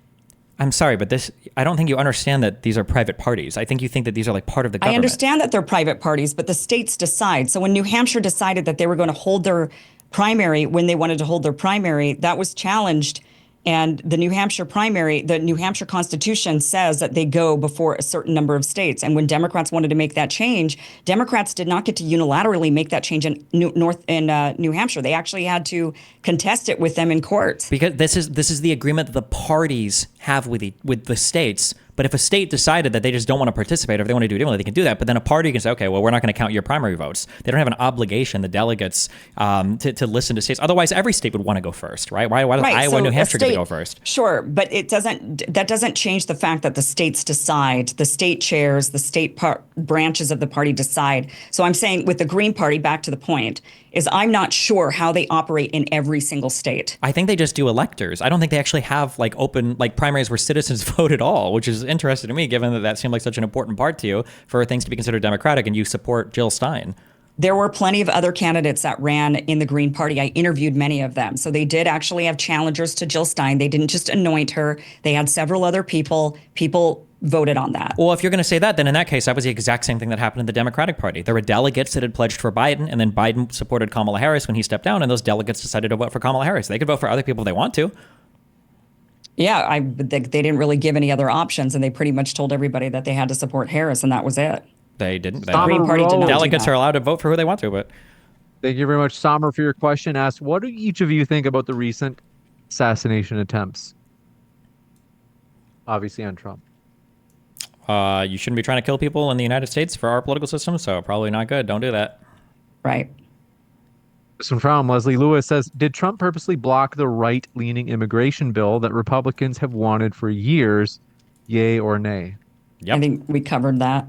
I'm sorry, but I don't think you understand that these are private parties. I think you think that these are like part of the government. I understand that they're private parties, but the states decide. So when New Hampshire decided that they were going to hold their primary, when they wanted to hold their primary, that was challenged. And the New Hampshire primary, the New Hampshire Constitution says that they go before a certain number of states. And when Democrats wanted to make that change, Democrats did not get to unilaterally make that change in New Hampshire. They actually had to contest it with them in court. Because this is the agreement that the parties have with the states. But if a state decided that they just don't want to participate, or if they want to do it differently, they can do that. But then a party can say, okay, well, we're not going to count your primary votes. They don't have an obligation, the delegates, to listen to states. Otherwise, every state would want to go first, right? Why does Iowa and New Hampshire get to go first? Sure, but that doesn't change the fact that the states decide. The state chairs, the state branches of the party decide. So I'm saying with the Green Party, back to the point, is I'm not sure how they operate in every single state. I think they just do electors. I don't think they actually have open primaries where citizens vote at all, which is interesting to me, given that seemed like such an important part to you for things to be considered democratic, and you support Jill Stein. There were plenty of other candidates that ran in the Green Party. I interviewed many of them. So they did actually have challengers to Jill Stein. They didn't just anoint her. They had several other people. People voted on that. Well, if you're going to say that, then in that case, that was the exact same thing that happened in the Democratic Party. There were delegates that had pledged for Biden, and then Biden supported Kamala Harris when he stepped down, and those delegates decided to vote for Kamala Harris. They could vote for other people if they want to. Yeah, they didn't really give any other options, and they pretty much told everybody that they had to support Harris, and that was it. They didn't. The Green Party did not Delegates do that. are allowed to vote for who they want to, but... Thank you very much, Sommer, for your question. Asked, what do each of you think about the recent assassination attempts? Obviously on Trump. You shouldn't be trying to kill people in the United States for our political system, so probably not good. Don't do that. Right. This one from Leslie Lewis says, did Trump purposely block the right-leaning immigration bill that Republicans have wanted for years? Yay or nay? Yep. I think we covered that.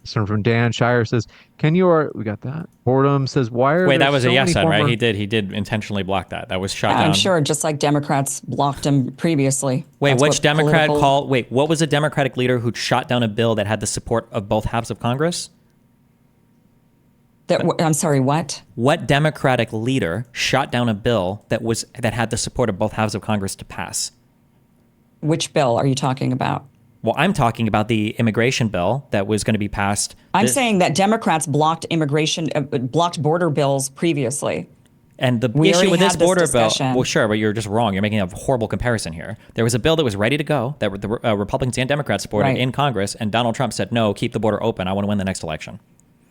This one from Dan Shire says, "Can you or we got that?" Boredom says, "Why are Wait, there that was so a yes many then, right? former?" He did intentionally block that. That was shot Yeah, down. I'm sure, just like Democrats blocked him previously. Wait, That's which what Democrat political- called? Wait, what was a Democratic leader who shot down a bill that had the support of both halves of Congress? I'm sorry, what? What Democratic leader shot down a bill that had the support of both halves of Congress to pass? Which bill are you talking about? Well, I'm talking about the immigration bill that was going to be passed. I'm saying that Democrats blocked blocked border bills previously. And the We issue already with this had this border bill, discussion. well, sure, but you're just wrong. You're making a horrible comparison here. There was a bill that was ready to go that the Republicans and Democrats supported Right. in Congress, and Donald Trump said, no, keep the border open. I want to win the next election.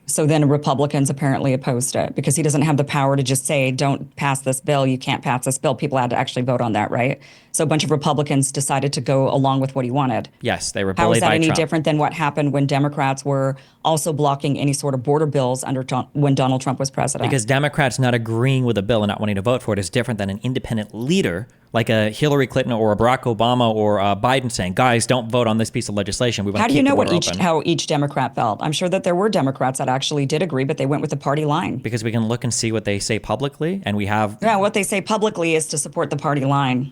So then Republicans apparently opposed it because he doesn't have the power to just say, don't pass this bill. You can't pass this bill. People had to actually vote on that, right? So a bunch of Republicans decided to go along with what he wanted. Yes, they were How is bullied that by any Trump. different than what happened when Democrats were also blocking any sort of border bills when Donald Trump was president? Because Democrats not agreeing with a bill and not wanting to vote for it is different than an independent leader like a Hillary Clinton or a Barack Obama or Biden saying, guys, don't vote on this piece of legislation. We want How to do you keep know the border what open. how each Democrat felt? I'm sure that there were Democrats that actually did agree, but they went with the party line. Because we can look and see what they say publicly, and we have... Yeah, what they say publicly is to support the party line.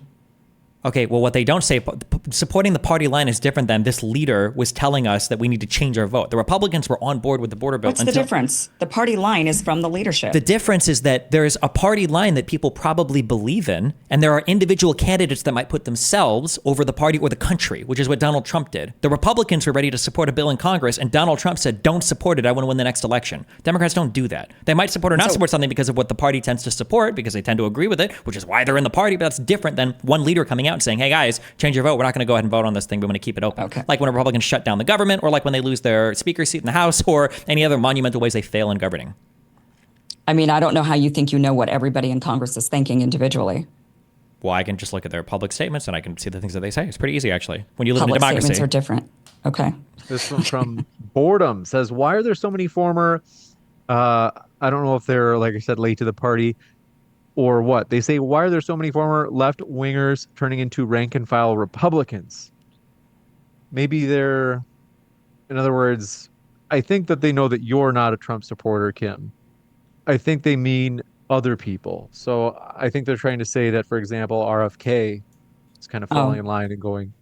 Okay, well, what they don't say, supporting the party line is different than this leader was telling us that we need to change our vote. The Republicans were on board with the border bill. What's the difference? The party line is from the leadership. The difference is that there is a party line that people probably believe in, and there are individual candidates that might put themselves over the party or the country, which is what Donald Trump did. The Republicans were ready to support a bill in Congress, and Donald Trump said, don't support it, I want to win the next election. Democrats don't do that. They might support or not support something because of what the party tends to support, because they tend to agree with it, which is why they're in the party, but that's different than one leader coming out and saying, hey guys, change your vote. We're not going to go ahead and vote on this thing. We want to keep it open. Okay. Like when Republicans shut down the government, or like when they lose their speaker seat in the House, or any other monumental ways they fail in governing. I mean, I don't know how you think you know what everybody in Congress is thinking individually. Well, I can just look at their public statements and I can see the things that they say. It's pretty easy, actually, when you live Public in a democracy. statements are different. Okay. This one from Boredom says, "Why are there so many former? I don't know if they're, like I said, late to the party or what. They say, why are there so many former left wingers turning into rank and file Republicans? Maybe they're, in other words, I think that they know that you're not a Trump supporter, Kim. I think they mean other people. So I think they're trying to say that, for example, RFK is kind of falling in line and going,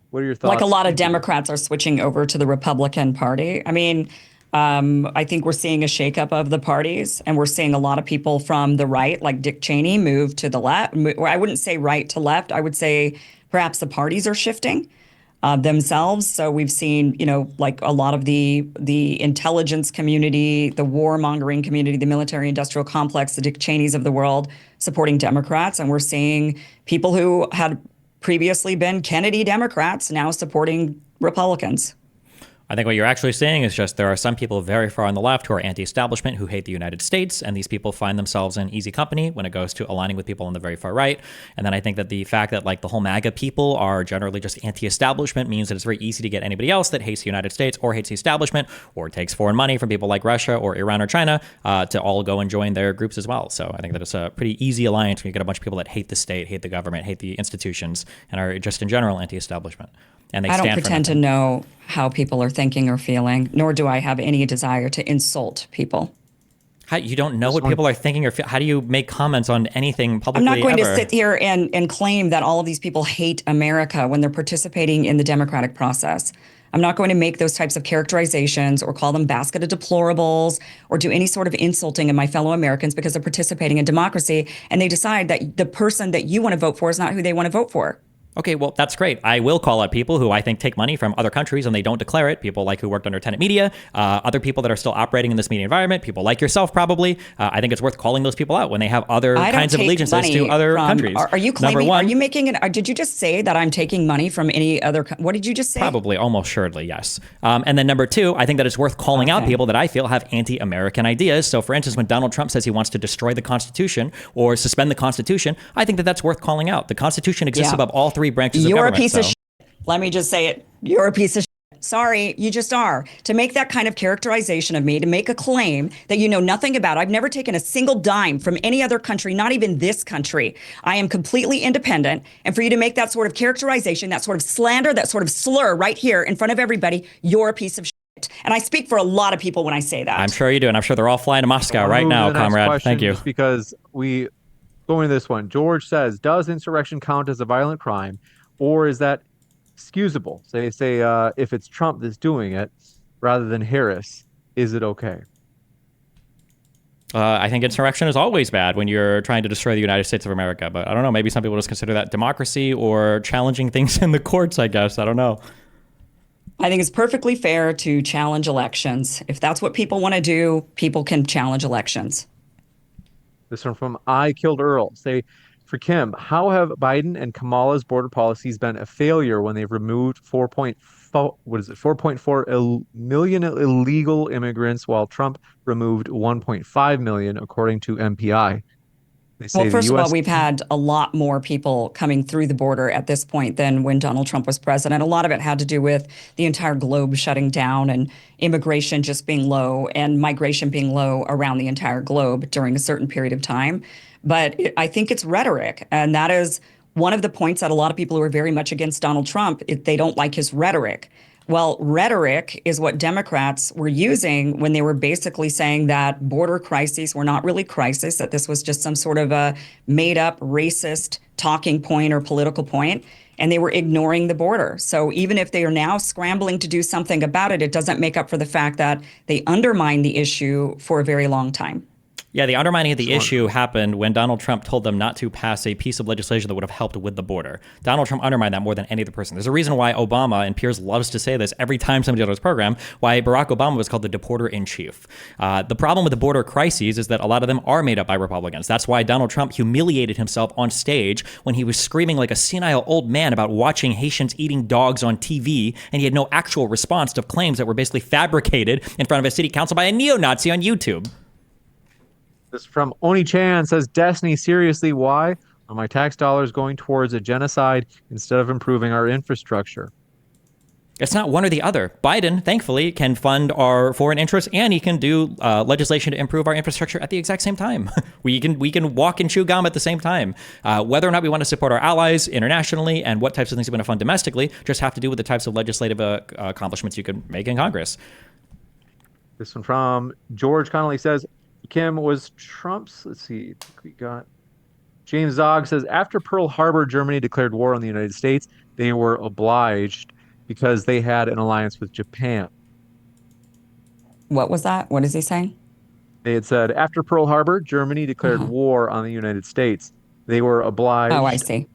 what are your thoughts? Like a lot of Democrats are switching over to the Republican Party. I mean, I think we're seeing a shakeup of the parties, and we're seeing a lot of people from the right, like Dick Cheney, move to the left. Or I wouldn't say right to left. I would say perhaps the parties are shifting themselves. So we've seen, like a lot of the intelligence community, the warmongering community, the military-industrial complex, the Dick Cheneys of the world supporting Democrats, and we're seeing people who had previously been Kennedy Democrats now supporting Republicans. I think what you're actually saying is just there are some people very far on the left who are anti-establishment, who hate the United States, and these people find themselves in easy company when it goes to aligning with people on the very far right. And then I think that the fact that like the whole MAGA people are generally just anti-establishment means that it's very easy to get anybody else that hates the United States or hates the establishment or takes foreign money from people like Russia or Iran or China to all go and join their groups as well. So I think that it's a pretty easy alliance when you get a bunch of people that hate the state, hate the government, hate the institutions, and are just in general anti-establishment. And I don't pretend to know how people are thinking or feeling, nor do I have any desire to insult people. How, you don't know what people are thinking or feel? How do you make comments on anything publicly? I'm not going to sit here and claim that all of these people hate America when they're participating in the democratic process. I'm not going to make those types of characterizations or call them basket of deplorables or do any sort of insulting of my fellow Americans because they're participating in democracy and they decide that the person that you want to vote for is not who they want to vote for. Okay, well, that's great. I will call out people who I think take money from other countries and they don't declare it. People like who worked under Tenet Media, other people that are still operating in this media environment, people like yourself probably. I think it's worth calling those people out when they have other kinds of allegiances to other countries. Are you claiming, number one, are you making it, did you just say that I'm taking money from any other, what did you just say? Probably, almost assuredly, yes. And then number two, I think that it's worth calling out people that I feel have anti-American ideas. So for instance, when Donald Trump says he wants to destroy the Constitution or suspend the Constitution, I think that that's worth calling out. The Constitution exists above all three branches of government. You're a piece of shit. Let me just say it. You're a piece of shit. Sorry, you just are. To make that kind of characterization of me, to make a claim that you know nothing about. I've never taken a single dime from any other country, not even this country. I am completely independent. And for you to make that sort of characterization, that sort of slander, that sort of slur right here in front of everybody, you're a piece of shit. And I speak for a lot of people when I say that. I'm sure you do, and I'm sure they're all flying to Moscow right now, comrade. Thank you. Just because we go into this one. George says, does insurrection count as a violent crime, or is that excusable? Say if it's Trump that's doing it rather than Harris, is it okay? I think insurrection is always bad when you're trying to destroy the United States of America. But I don't know. Maybe some people just consider that democracy or challenging things in the courts, I guess. I don't know. I think it's perfectly fair to challenge elections. If that's what people want to do, people can challenge elections. This one from I Killed Earl. Say, for Kim, how have Biden and Kamala's border policies been a failure when they've removed 4.4 million illegal immigrants, while Trump removed 1.5 million, according to MPI? They say Well, first the of all, US. we've had a lot more people coming through the border at this point than when Donald Trump was president. A lot of it had to do with the entire globe shutting down and immigration just being low and migration being low around the entire globe during a certain period of time. But I think it's rhetoric. And that is one of the points that a lot of people who are very much against Donald Trump, they don't like his rhetoric. Well, rhetoric is what Democrats were using when they were basically saying that border crises were not really crisis, that this was just some sort of a made up racist talking point or political point, and they were ignoring the border. So even if they are now scrambling to do something about it, it doesn't make up for the fact that they undermined the issue for a very long time. Yeah, the undermining of the issue happened when Donald Trump told them not to pass a piece of legislation that would have helped with the border. Donald Trump undermined that more than any other person. There's a reason why Obama, and Piers loves to say this every time somebody on his program, why Barack Obama was called the deporter-in-chief. The problem with the border crises is that a lot of them are made up by Republicans. That's why Donald Trump humiliated himself on stage when he was screaming like a senile old man about watching Haitians eating dogs on TV, and he had no actual response to claims that were basically fabricated in front of a city council by a neo-Nazi on YouTube. This from Oni Chan says, Destiny, seriously, why are my tax dollars going towards a genocide instead of improving our infrastructure? It's not one or the other. Biden, thankfully, can fund our foreign interests, and he can do legislation to improve our infrastructure at the exact same time. we can walk and chew gum at the same time. Whether or not we want to support our allies internationally and what types of things we want to fund domestically just have to do with the types of legislative accomplishments you can make in Congress. This one from George Connolly says, Kim, was Trump's, let's see, we got James Zog says, after Pearl Harbor, Germany declared war on the United States. They were obliged because they had an alliance with Japan. What was that? What is he saying? They had said, after Pearl Harbor, Germany declared war on the United States. They were obliged. Oh, I see.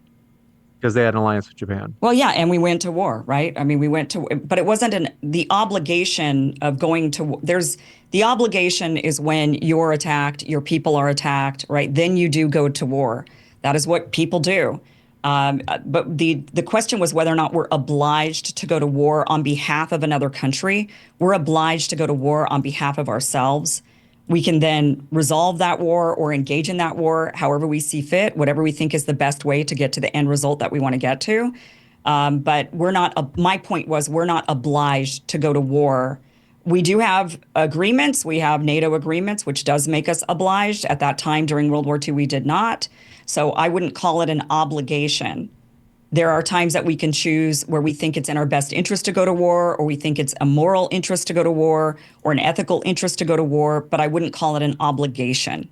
Because they had an alliance with Japan. Well, yeah, and we went to war, right? I mean, we went to, but it wasn't the obligation of going to, the obligation is when you're attacked, your people are attacked, right? Then you do go to war. That is what people do. But the question was whether or not we're obliged to go to war on behalf of another country. We're obliged to go to war on behalf of ourselves. We can then resolve that war or engage in that war however we see fit, whatever we think is the best way to get to the end result that we want to get to. But we're not, my point was, we're not obliged to go to war. We do have agreements. We have NATO agreements, which does make us obliged. At that time during World War II, we did not. So I wouldn't call it an obligation. There are times that we can choose where we think it's in our best interest to go to war, or we think it's a moral interest to go to war, or an ethical interest to go to war, but I wouldn't call it an obligation.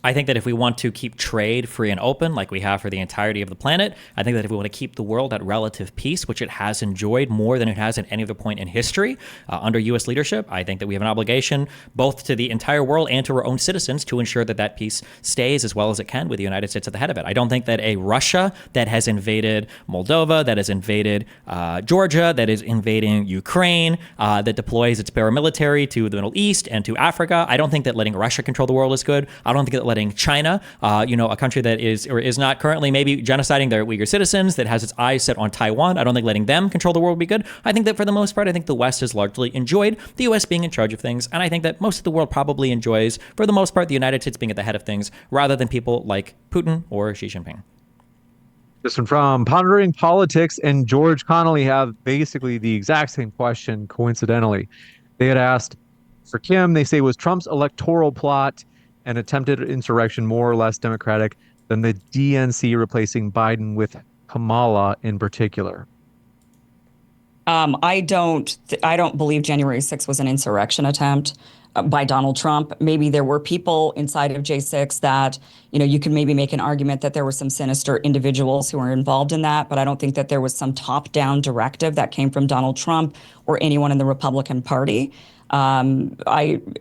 I think that if we want to keep trade free and open like we have for the entirety of the planet, I think that if we want to keep the world at relative peace, which it has enjoyed more than it has at any other point in history under U.S. leadership, I think that we have an obligation both to the entire world and to our own citizens to ensure that that peace stays as well as it can with the United States at the head of it. I don't think that a Russia that has invaded Moldova, that has invaded Georgia, that is invading Ukraine, that deploys its paramilitary to the Middle East and to Africa, I don't think that letting Russia control the world is good. I don't think that letting China, a country that is or is not currently maybe genociding their Uyghur citizens, that has its eyes set on Taiwan, I don't think letting them control the world would be good. I think that for the most part, I think the West has largely enjoyed the U.S. being in charge of things, and I think that most of the world probably enjoys, for the most part, the United States being at the head of things, rather than people like Putin or Xi Jinping. This one from Pondering Politics and George Connolly have basically the exact same question, coincidentally. They had asked, for Kim, they say, was Trump's electoral plot and attempted insurrection more or less democratic than the DNC replacing Biden with Kamala in particular? I don't believe January 6th was an insurrection attempt by Donald Trump. Maybe there were people inside of J6 that, you could maybe make an argument that there were some sinister individuals who were involved in that, but I don't think that there was some top-down directive that came from Donald Trump or anyone in the Republican Party. And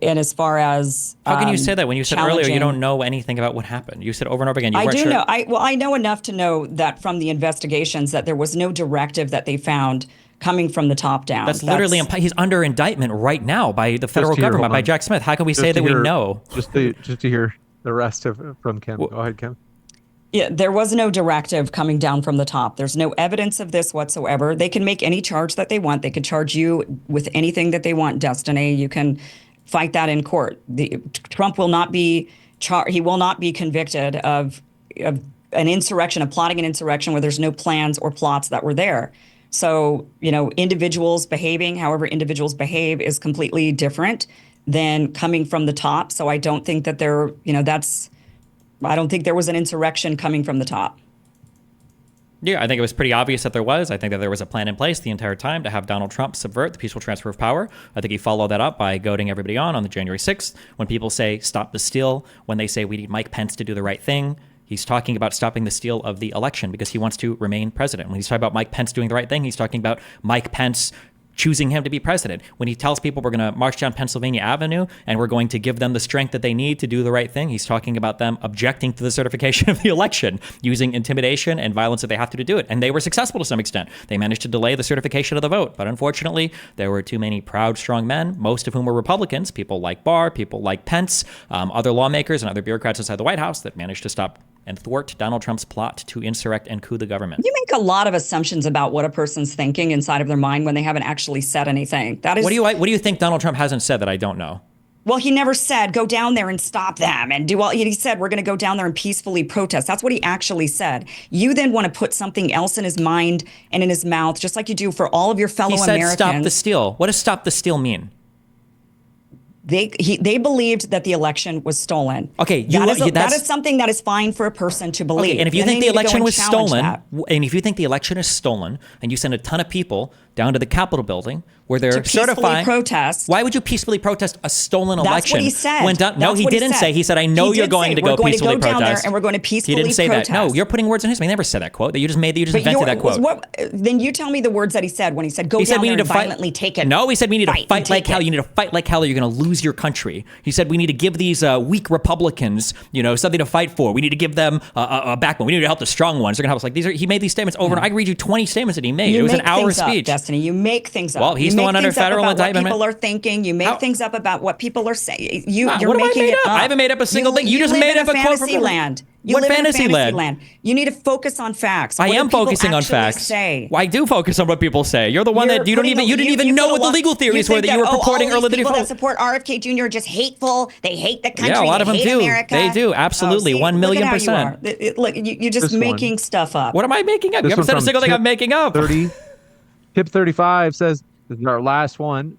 as far as how can you say that when you said earlier you don't know anything about what happened? You said over and over again you weren't sure. I know enough to know that from the investigations that there was no directive that they found coming from the top down. That's literally he's under indictment right now by the federal government, by Jack Smith. How can we say that we know? Just to hear the rest from Kim. Go ahead, Kim. Yeah, there was no directive coming down from the top. There's no evidence of this whatsoever. They can make any charge that they want. They could charge you with anything that they want, Destiny. You can fight that in court. Trump will not be he will not be convicted of an insurrection, of plotting an insurrection where there's no plans or plots that were there. So, individuals behaving however individuals behave is completely different than coming from the top. So I don't think that I don't think there was an insurrection coming from the top. Yeah, I think it was pretty obvious that there was. I think that there was a plan in place the entire time to have Donald Trump subvert the peaceful transfer of power. I think he followed that up by goading everybody on the January 6th. When people say stop the steal, when they say we need Mike Pence to do the right thing, he's talking about stopping the steal of the election because he wants to remain president. When he's talking about Mike Pence doing the right thing, he's talking about Mike Pence choosing him to be president. When he tells people we're going to march down Pennsylvania Avenue and we're going to give them the strength that they need to do the right thing, he's talking about them objecting to the certification of the election, using intimidation and violence if they have to do it. And they were successful to some extent. They managed to delay the certification of the vote. But unfortunately, there were too many proud, strong men, most of whom were Republicans, people like Barr, people like Pence, other lawmakers and other bureaucrats inside the White House that managed to stop and thwart Donald Trump's plot to insurrect and coup the government. You make a lot of assumptions about what a person's thinking inside of their mind when they haven't actually said anything. That is. What do you think Donald Trump hasn't said that I don't know? Well, he never said go down there and stop them and do all. He said we're going to go down there and peacefully protest. That's what he actually said. You then want to put something else in his mind and in his mouth, just like you do for all of your fellow Americans. He said stop the steal. What does stop the steal mean? They believed that the election was stolen. Okay, that is something that is fine for a person to believe. Okay, and if you think the election was stolen, and if you think the election is stolen, and you send a ton of people down to the Capitol building where they're certifying protest. Why would you peacefully protest a stolen election? That's what he said. No, he didn't say. He said, "I know you're going to go peacefully protest." Down there and we're going to peacefully protest. He didn't say that. No, you're putting words in his mouth. He never said that quote. That you just invented that quote. Then you tell me the words that he said when he said, "Go down there and violently take it." No, he said we need to fight like hell. You need to fight like hell, or you're going to lose your country. He said we need to give these weak Republicans, something to fight for. We need to give them a backbone. We need to help the strong ones. They're going to help us. He made these statements over, and I can read you 20 statements that he made. It was an hour speech. Destiny, you make things up. Well, he's the one under federal indictment. What people are thinking. You make things up about what people are saying. You're making it up. I haven't made up a single thing. You just made up a quote from land. What fantasy land? You need to focus on facts. I am focusing on facts. I do focus on what people say. You're the one that you didn't even know what the legal theories were that you were purporting earlier. People that support RFK Jr. are just hateful. They hate the country. Yeah, a lot of them do. America. They do. Absolutely. 1,000,000%. Look, you're just making stuff up. What am I making up? You haven't said a single thing I'm making up. Tip 35 says, this is our last one.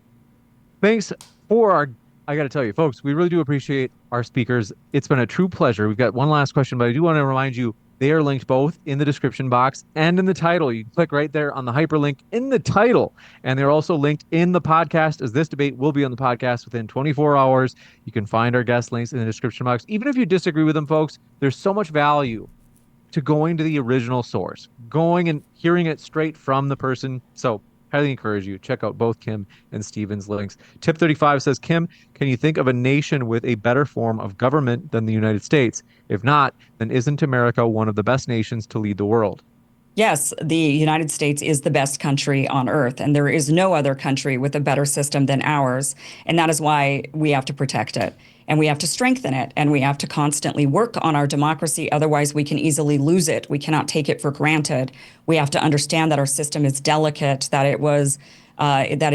Thanks for I got to tell you, folks, we really do appreciate our speakers. It's been a true pleasure. We've got one last question, but I do want to remind you, they are linked both in the description box and in the title. You can click right there on the hyperlink in the title. And they're also linked in the podcast, as this debate will be on the podcast within 24 hours. You can find our guest links in the description box. Even if you disagree with them, folks, there's so much value to going to the original source, going and hearing it straight from the person. So highly encourage you. Check out both Kim and Steven's links. Tip 35 says, Kim, can you think of a nation with a better form of government than the United States? If not, then isn't America one of the best nations to lead the world? Yes, the United States is the best country on earth, and there is no other country with a better system than ours. And that is why we have to protect it, and we have to strengthen it, and we have to constantly work on our democracy. Otherwise, we can easily lose it. We cannot take it for granted. We have to understand that our system is delicate, that it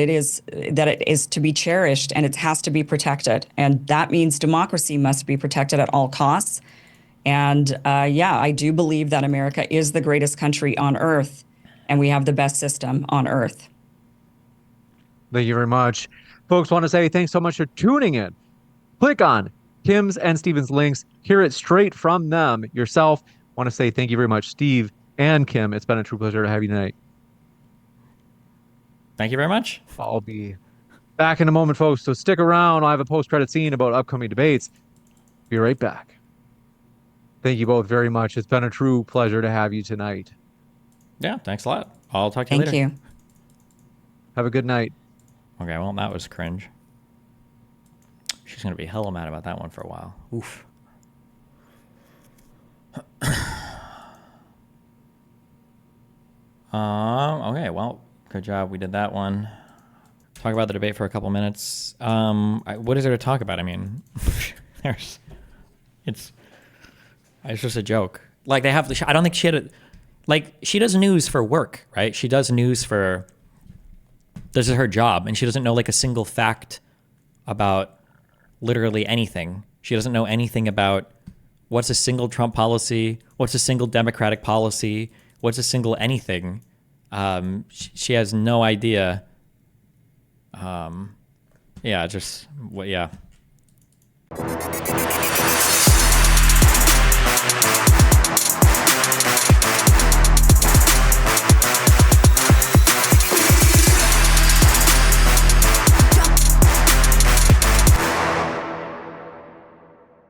is to be cherished, and it has to be protected. And that means democracy must be protected at all costs. And I do believe that America is the greatest country on earth, and we have the best system on earth. Thank you very much. Folks, want to say thanks so much for tuning in. Click on Kim's and Steven's links. Hear it straight from them yourself. Want to say thank you very much, Steve and Kim. It's been a true pleasure to have you tonight. Thank you very much. I'll be back in a moment, folks. So stick around. I'll have a post-credit scene about upcoming debates. Be right back. Thank you both very much. It's been a true pleasure to have you tonight. Yeah, thanks a lot. I'll talk to you later. Thank you. Have a good night. Okay, well, that was cringe. She's going to be hella mad about that one for a while. Oof. Okay, well, good job. We did that one. Talk about the debate for a couple minutes. What is there to talk about? I mean, it's just a joke. Like they have, I don't think she had, she does news for work, right? She does news for, this is her job, and she doesn't know like a single fact about literally anything. She doesn't know anything about what's a single Trump policy, what's a single Democratic policy, what's a single anything. She has no idea. Yeah.